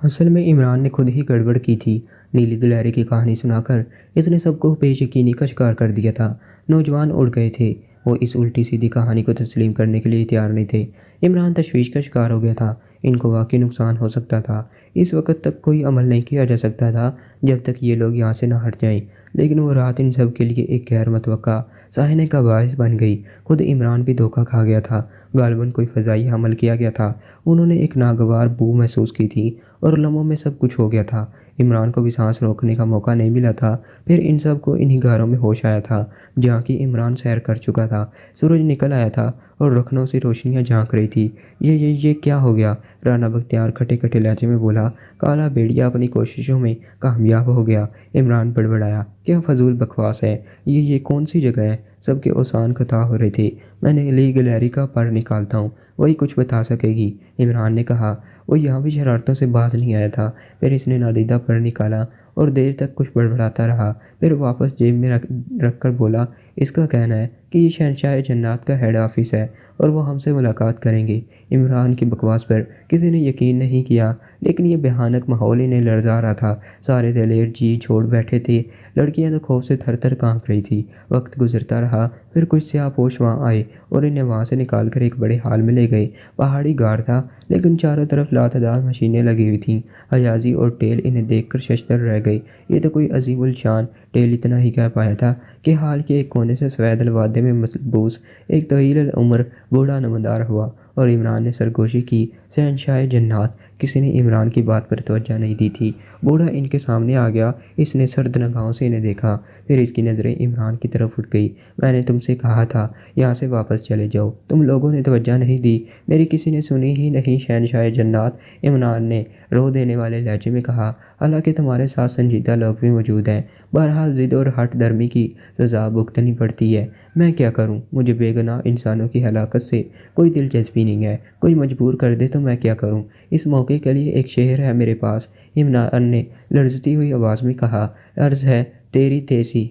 اصل میں عمران نے خود ہی گڑبڑ کی تھی۔ نیلی گلہری کی کہانی سنا کر اس نے سب کو بے یقینی کا شکار کر دیا تھا۔ نوجوان اڑ گئے تھے، وہ اس الٹی سیدھی کہانی کو تسلیم کرنے کے لیے تیار نہیں تھے۔ عمران تشویش کا شکار ہو گیا تھا، ان کو واقعی نقصان ہو سکتا تھا۔ اس وقت تک کوئی عمل نہیں کیا جا سکتا تھا جب تک یہ لوگ یہاں سے نہ ہٹ جائیں، لیکن وہ رات ان سب کے لیے ایک غیر متوقع سہنے کا باعث بن گئی۔ خود عمران بھی دھوکہ کھا گیا تھا، غالباً کوئی فضائی حمل کیا گیا تھا۔ انہوں نے ایک ناگوار بو محسوس کی تھی اور لمحوں میں سب کچھ ہو گیا تھا۔ عمران کو بھی سانس روکنے کا موقع نہیں ملا تھا۔ پھر ان سب کو انہی غاروں میں ہوش آیا تھا جہاں کی عمران سیر کر چکا تھا۔ سورج نکل آیا تھا اور رخنوں سے روشنیاں جھانک رہی تھی۔ یہ کیا ہو گیا؟ رانا بختیار کھٹے کھٹے لہجے میں بولا۔ کالا بھیڑیا اپنی کوششوں میں کامیاب ہو گیا۔ عمران بڑبڑایا، کیا فضول بکواس ہے یہ کون سی جگہ ہے؟ سب کے اوسان قطع ہو رہے تھے۔ میں نیلی گلہری کا پر نکالتا ہوں، وہی کچھ بتا سکے گی، عمران نے کہا۔ وہ یہاں بھی شرارتوں سے باز نہیں آیا تھا۔ پھر اس نے نادیدہ پر نکالا اور دیر تک کچھ بڑبڑاتا رہا، پھر واپس جیب میں رکھ کر بولا، اس کا کہنا ہے کہ یہ شہنشاہ جنات کا ہیڈ آفس ہے اور وہ ہم سے ملاقات کریں گے۔ عمران کی بکواس پر کسی نے یقین نہیں کیا، لیکن یہ بھیانک ماحول انہیں لرزا رہا تھا۔ سارے دلیر جی چھوڑ بیٹھے تھے، لڑکیاں تو خوف سے تھر تھر کانپ رہی تھی۔ وقت گزرتا رہا، پھر کچھ سیاہ پوش وہاں آئے اور انہیں وہاں سے نکال کر ایک بڑے ہال میں لے گئے۔ پہاڑی غار تھا، لیکن چاروں طرف لاتعداد مشینیں لگی ہوئی تھیں۔ حجازی اور ٹیل انہیں دیکھ کر ششدر رہ گئے۔ یہ تو کوئی عظیم الشان، ٹیل اتنا ہی کہہ پایا تھا کہ ہال کے ایک کونے سے سفید الوادے میں ملبوس ایک طویل العمر بوڑھا نمودار ہوا اور عمران نے سرگوشی کی۔ شہنشاہ جنات! کسی نے عمران کی بات پر توجہ نہیں دی تھی۔ بوڑھا ان کے سامنے آ گیا، اس نے سرد نگاہوں سے انہیں دیکھا، پھر اس کی نظریں عمران کی طرف اٹھ گئی۔ میں نے تم سے کہا تھا یہاں سے واپس چلے جاؤ، تم لوگوں نے توجہ نہیں دی، میری کسی نے سنی ہی نہیں۔ شہنشاہ جنات! عمران نے رو دینے والے لہجے میں کہا، حالانکہ تمہارے ساتھ سنجیدہ لوگ بھی موجود ہیں، بہرحال ضد اور ہٹ درمی کی سزا بھگتنی پڑتی ہے۔ میں کیا کروں؟ مجھے بے گناہ انسانوں کی ہلاکت سے کوئی دلچسپی نہیں ہے، کوئی مجبور کر دے تو میں کیا کروں؟ اس موقع کے لیے ایک شعر ہے میرے پاس، عمران نے لرزتی ہوئی آواز میں کہا، عرض ہے تیری تیسی۔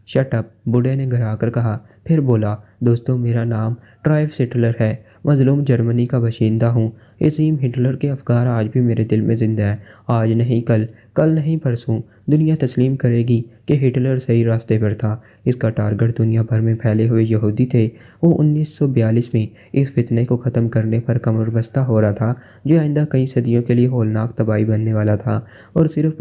Shut up! بوڑھے نے گھرا کر کہا، پھر بولا، دوستو میرا نام ٹرائف ہٹلر ہے، مظلوم جرمنی کا باشندہ ہوں۔ عظیم ہٹلر کے افکار آج بھی میرے دل میں زندہ ہیں۔ آج نہیں کل، کل نہیں پرسوں، دنیا تسلیم کرے گی کہ ہٹلر صحیح راستے پر تھا۔ اس کا ٹارگٹ دنیا بھر میں پھیلے ہوئے یہودی تھے۔ وہ 1942 میں اس فتنے کو ختم کرنے پر کمر بستہ ہو رہا تھا جو آئندہ کئی صدیوں کے لیے ہولناک تباہی بننے والا تھا، اور صرف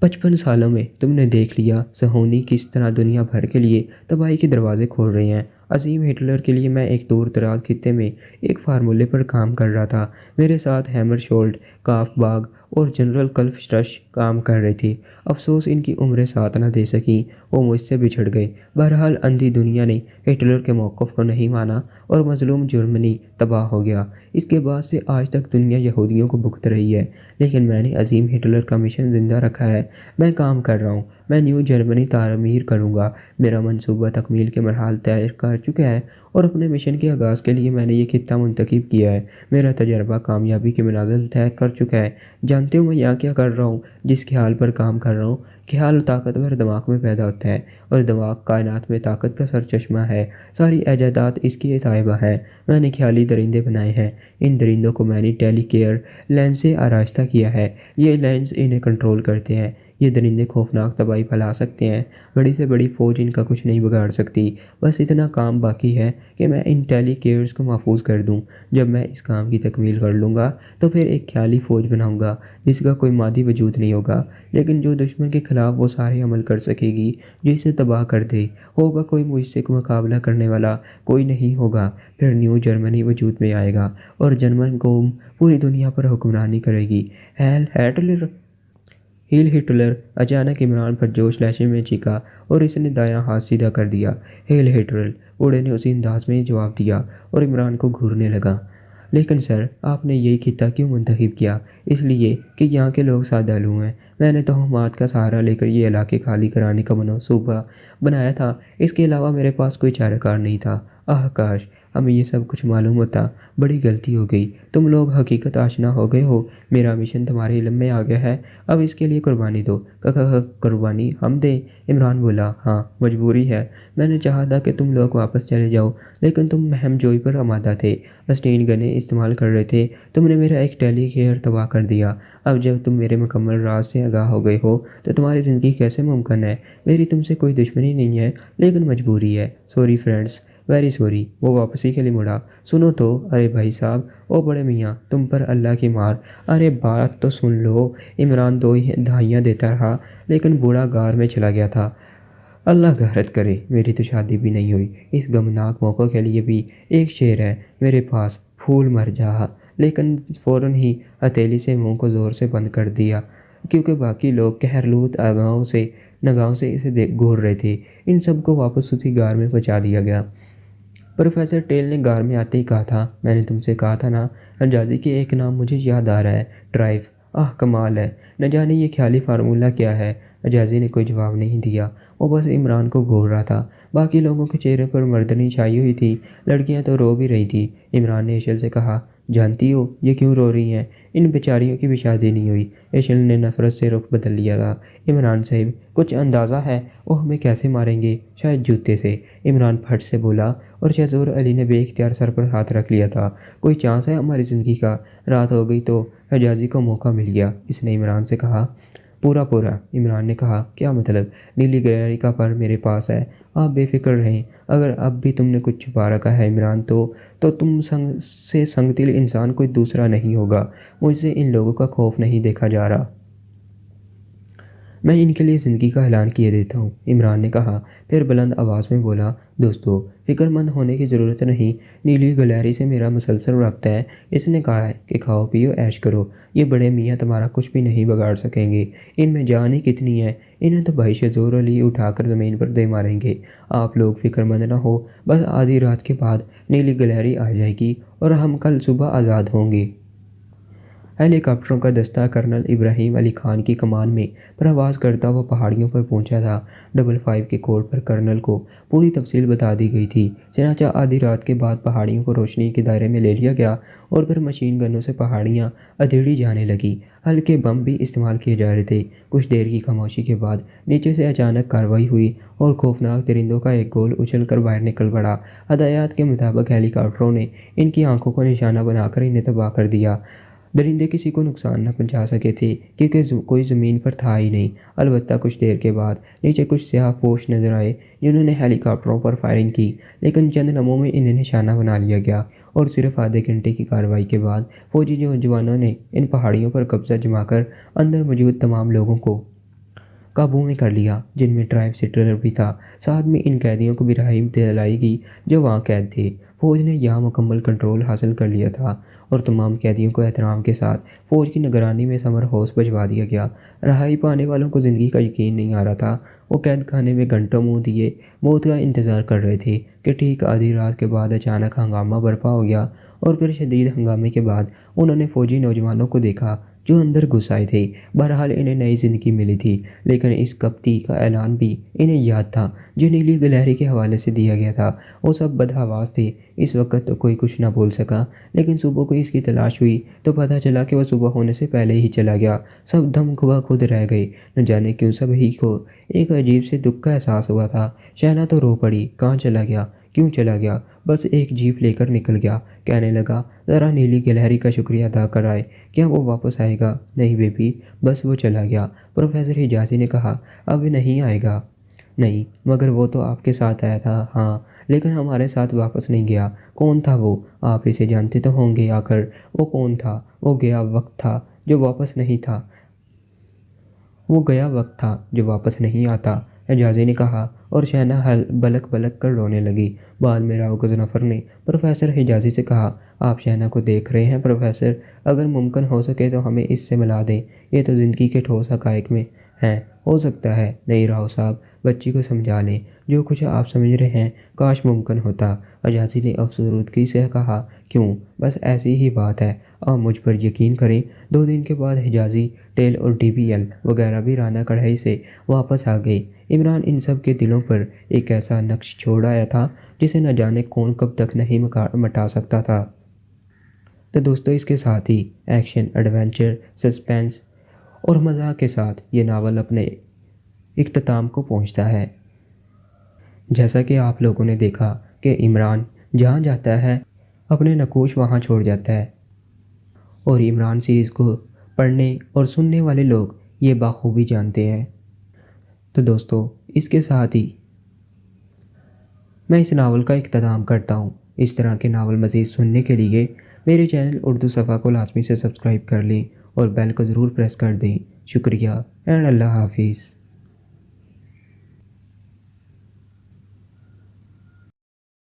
55 سالوں میں تم نے دیکھ لیا صہیونی کس طرح دنیا بھر کے لیے تباہی کے دروازے کھول رہے ہیں۔ عظیم ہٹلر کے لیے میں ایک دور دراز خطے میں ایک فارمولے پر کام کر رہا تھا۔ میرے ساتھ ہیمر شولڈ، کاف باغ اور جنرل کلفشٹرش کام کر رہے تھے۔ افسوس ان کی عمریں ساتھ نہ دے سکیں، وہ مجھ سے بچھڑ گئے۔ بہرحال اندھی دنیا نے ہٹلر کے موقف کو نہیں مانا اور مظلوم جرمنی تباہ ہو گیا۔ اس کے بعد سے آج تک دنیا یہودیوں کو بھگت رہی ہے، لیکن میں نے عظیم ہٹلر کا مشن زندہ رکھا ہے۔ میں کام کر رہا ہوں، میں نیو جرمنی تعمیر کروں گا۔ میرا منصوبہ تکمیل کے مراحل طے کر چکا ہے اور اپنے مشن کے آغاز کے لیے میں نے یہ خطہ منتخب کیا ہے۔ میرا تجربہ کامیابی کے منازل طے کر چکا ہے۔ جانتے ہو میں یہاں کیا کر رہا ہوں؟ جس خیال پر کام کر رہا ہوں، خیال طاقتور دماغ میں پیدا ہوتا ہے، اور دماغ کائنات میں طاقت کا سرچشمہ ہے۔ ساری ایجادات اس کی تابع ہیں۔ میں نے خیالی درندے بنائے ہیں، ان درندوں کو میں نے ٹیلی کیئر لینس سے آراستہ کیا ہے۔ یہ لینس انہیں کنٹرول کرتے ہیں۔ یہ درندے خوفناک تباہی پھیلا سکتے ہیں، بڑی سے بڑی فوج ان کا کچھ نہیں بگاڑ سکتی۔ بس اتنا کام باقی ہے کہ میں ان ٹیلی کیئرز کو محفوظ کر دوں۔ جب میں اس کام کی تکمیل کر لوں گا تو پھر ایک خیالی فوج بناؤں گا جس کا کوئی مادی وجود نہیں ہوگا، لیکن جو دشمن کے خلاف وہ سارے عمل کر سکے گی جو اسے تباہ کر دے۔ ہوگا کوئی مجھ سے مقابلہ کرنے والا کوئی نہیں ہوگا۔ پھر نیو جرمنی وجود میں آئے گا اور جرمن قوم پوری دنیا پر حکمرانی کرے گی۔ Heel Hitler! ہیل ہٹلر اچانک عمران پر جوش لہجے میں چیخا اور اس نے دایاں ہاتھ سیدھا کر دیا۔ ہیل ہٹلر، بوڑھے نے اسی انداز میں جواب دیا اور عمران کو گھورنے لگا۔ لیکن سر، آپ نے یہی خطہ کیوں منتخب کیا؟ اس لیے کہ یہاں کے لوگ سادہ لوگ ہیں۔ میں نے توہمات کا سہارا لے کر یہ علاقے خالی کرانے کا منصوبہ بنایا تھا۔ اس کے علاوہ میرے پاس کوئی چارہ کار نہیں تھا۔ کاش ہمیں یہ سب کچھ معلوم ہوتا۔ بڑی غلطی ہو گئی۔ تم لوگ حقیقت آشنا ہو گئے ہو۔ میرا مشن تمہارے علم میں آ گیا ہے۔ اب اس کے لیے قربانی دو۔ قربانی ہم دیں؟ عمران بولا، ہاں، مجبوری ہے۔ میں نے چاہا تھا کہ تم لوگ واپس چلے جاؤ، لیکن تم مہم جوئی پر آمادہ تھے، اسٹین گنیں استعمال کر رہے تھے۔ تم نے میرا ایک ٹیلی کیئر تباہ کر دیا۔ اب جب تم میرے مکمل راز سے آگاہ ہو گئے ہو تو تمہاری زندگی کیسے ممکن ہے؟ میری تم سے کوئی دشمنی نہیں ہے، لیکن مجبوری ہے۔ Sorry friends, very sorry. وہ واپسی کے لیے مڑا۔ سنو تو، ارے بھائی صاحب، او بڑے میاں، تم پر اللہ کی مار۔ ارے بات تو سن لو۔ عمران دہائیاں دیتا رہا، لیکن بوڑھا غار میں چلا گیا تھا۔ اللہ غارت کرے، میری تو شادی بھی نہیں ہوئی۔ اس غمناک موقع کے لیے بھی ایک شعر ہے میرے پاس، پھول مر جا، لیکن فوراً ہی ہتھیلی سے منہ کو زور سے بند کر دیا، کیونکہ باقی لوگ قہرلوط نگاہوں سے اسے گھور رہے تھے۔ ان سب کو واپس اسی غار میں پہنچا دیا گیا۔ پروفیسر ٹیل نے غار میں آتے ہی کہا تھا، میں نے تم سے کہا تھا نا، حجازی کے ایک نام مجھے یاد آ رہا ہے، ڈرائیو۔ کمال ہے، نہ جانے یہ خیالی فارمولہ کیا ہے۔ حجازی نے کوئی جواب نہیں دیا، وہ بس عمران کو گھور رہا تھا۔ باقی لوگوں کے چہرے پر مردنی چھائی ہوئی تھی، لڑکیاں تو رو بھی رہی تھیں۔ عمران نے ایشل سے کہا، جانتی ہو یہ کیوں رو رہی ہیں؟ ان بیچاریوں کی بھی شادی نہیں ہوئی۔ ایشل نے نفرت سے رخ بدل لیا تھا۔ عمران صاحب، کچھ اندازہ ہے وہ ہمیں کیسے ماریں گے؟ شاید جوتے سے، عمران پھٹ سے بولا، اور شہزور علی نے بے اختیار سر پر ہاتھ رکھ لیا تھا۔ کوئی چانس ہے ہماری زندگی کا؟ رات ہو گئی تو حجازی کو موقع مل گیا، اس نے عمران سے کہا۔ پورا۔ عمران نے کہا، کیا مطلب؟ نیلی گلہری کا پر میرے پاس ہے، آپ بے فکر رہیں۔ اگر اب بھی تم نے کچھ چھپا رکھا ہے عمران تو تم سے سنگ دل انسان کوئی دوسرا نہیں ہوگا۔ مجھ سے ان لوگوں کا خوف نہیں دیکھا جا رہا۔ میں ان کے لیے زندگی کا اعلان کیے دیتا ہوں، عمران نے کہا، پھر بلند آواز میں بولا، دوستو، فکر مند ہونے کی ضرورت نہیں، نیلی گلہری سے میرا مسلسل رابطہ ہے۔ اس نے کہا ہے کہ کھاؤ پیو عیش کرو، یہ بڑے میاں تمہارا کچھ بھی نہیں بگاڑ سکیں گے۔ ان میں جان ہی کتنی ہے، انہیں تو بھائی شہزور علی اٹھا کر زمین پر دے ماریں گے۔ آپ لوگ فکر مند نہ ہو، بس آدھی رات کے بعد نیلی گلہری آ جائے گی اور ہم کل صبح آزاد ہوں گے۔ ہیلی کاپٹروں کا دستہ کرنل ابراہیم علی خان کی کمان میں پرواز کرتا ہوا پہاڑیوں پر پہنچا تھا۔ 55 کے کوڈ پر کرنل کو پوری تفصیل بتا دی گئی تھی۔ چنانچہ آدھی رات کے بعد پہاڑیوں کو روشنی کے دائرے میں لے لیا گیا اور پھر مشین گنوں سے پہاڑیاں ادھیڑی جانے لگیں۔ ہلکے بم بھی استعمال کیے جا رہے تھے۔ کچھ دیر کی خاموشی کے بعد نیچے سے اچانک کارروائی ہوئی اور خوفناک درندوں کا ایک گول اچھل کر باہر نکل پڑا۔ ہدایات کے مطابق ہیلی کاپٹروں نے ان کی آنکھوں کو نشانہ بنا کر انہیں تباہ کر دیا۔ درندے کسی کو نقصان نہ پہنچا سکے تھے کیونکہ کوئی زمین پر تھا ہی نہیں۔ البتہ کچھ دیر کے بعد نیچے کچھ سیاہ پوش نظر آئے جنہوں نے ہیلی کاپٹروں پر فائرنگ کی، لیکن چند لمحوں میں انہیں نشانہ بنا لیا گیا اور صرف آدھے گھنٹے کی کارروائی کے بعد فوجی جوانوں نے ان پہاڑیوں پر قبضہ جما کر اندر موجود تمام لوگوں کو قابو میں کر لیا، جن میں ڈرائیو سٹرر بھی تھا۔ ساتھ میں ان قیدیوں کو بھی رہائی دلائی گئی جو وہاں قید تھے۔ فوج نے یہاں مکمل کنٹرول حاصل کر لیا تھا اور تمام قیدیوں کو احترام کے ساتھ فوج کی نگرانی میں سمر ہاؤس بھجوا دیا گیا۔ رہائی پانے والوں کو زندگی کا یقین نہیں آ رہا تھا۔ وہ قید خانے میں گھنٹوں منہ دیے موت کا انتظار کر رہے تھے کہ ٹھیک آدھی رات کے بعد اچانک ہنگامہ برپا ہو گیا اور پھر شدید ہنگامے کے بعد انہوں نے فوجی نوجوانوں کو دیکھا جو اندر گھس آئے تھے۔ بہرحال انہیں نئی زندگی ملی تھی، لیکن اس کپتی کا اعلان بھی انہیں یاد تھا جو نیلی گلہری کے حوالے سے دیا گیا تھا۔ وہ سب بدحواس تھے۔ اس وقت تو کوئی کچھ نہ بول سکا، لیکن صبح کو اس کی تلاش ہوئی تو پتہ چلا کہ وہ صبح ہونے سے پہلے ہی چلا گیا۔ سب دم گھبا خود رہ گئے، نہ جانے کیوں سب ہی کو ایک عجیب سے دکھ کا احساس ہوا تھا۔ شہنا تو رو پڑی، کہاں چلا گیا، کیوں چلا گیا؟ بس ایک جیپ لے کر نکل گیا، کہنے لگا، ذرا نیلی گلہری کا شکریہ ادا کر آئے، کیا وہ واپس آئے گا؟ نہیں بیبی، بس وہ چلا گیا۔ پروفیسر حجازی نے کہا، اب نہیں آئے گا؟ نہیں، مگر وہ تو آپ کے ساتھ آیا تھا۔ ہاں، لیکن ہمارے ساتھ واپس نہیں گیا۔ کون تھا وہ؟ آپ اسے جانتے تو ہوں گے آخر۔ وہ کون تھا؟ وہ گیا وقت تھا جو واپس نہیں تھا، وہ گیا وقت تھا جو واپس نہیں آتا، حجازی نے کہا، اور شہنا بلک بلک کر رونے لگی۔ بعد میں راؤ غضنفر نے پروفیسر حجازی سے کہا، آپ شہنا کو دیکھ رہے ہیں پروفیسر؟ اگر ممکن ہو سکے تو ہمیں اس سے ملا دیں، یہ تو زندگی کے ٹھوس حقائق میں ہیں۔ ہو سکتا ہے، نہیں راؤ صاحب، بچی کو سمجھا لیں، جو کچھ آپ سمجھ رہے ہیں کاش ممکن ہوتا۔ حجازی نے افسردگی سے کہا، کیوں، بس ایسی ہی بات ہے، آپ مجھ پر یقین کریں۔ 2 دن کے بعد حجازی، ٹیل اور ڈی بی ایل وغیرہ بھی رانہ کڑھائی سے واپس آ گئے۔ عمران ان سب کے دلوں پر ایک ایسا نقش چھوڑ آیا تھا جسے نہ جانے کون کب تک نہیں مٹا سکتا تھا۔ تو دوستو، اس کے ساتھ ہی ایکشن، ایڈونچر، سسپینس اور مزاح کے ساتھ یہ ناول اپنے اختتام کو پہنچتا ہے۔ جیسا کہ آپ لوگوں نے دیکھا کہ عمران جہاں جاتا ہے اپنے نقوش وہاں چھوڑ جاتا ہے، اور عمران سیریز کو پڑھنے اور سننے والے لوگ یہ بخوبی جانتے ہیں۔ تو دوستو، اس کے ساتھ ہی میں اس ناول کا اختتام کرتا ہوں۔ اس طرح کے ناول مزید سننے کے لیے میرے چینل اردو صفحہ کو لازمی سے سبسکرائب کر لیں اور بیل کو ضرور پریس کر دیں۔ شکریہ اینڈ اللہ حافظ۔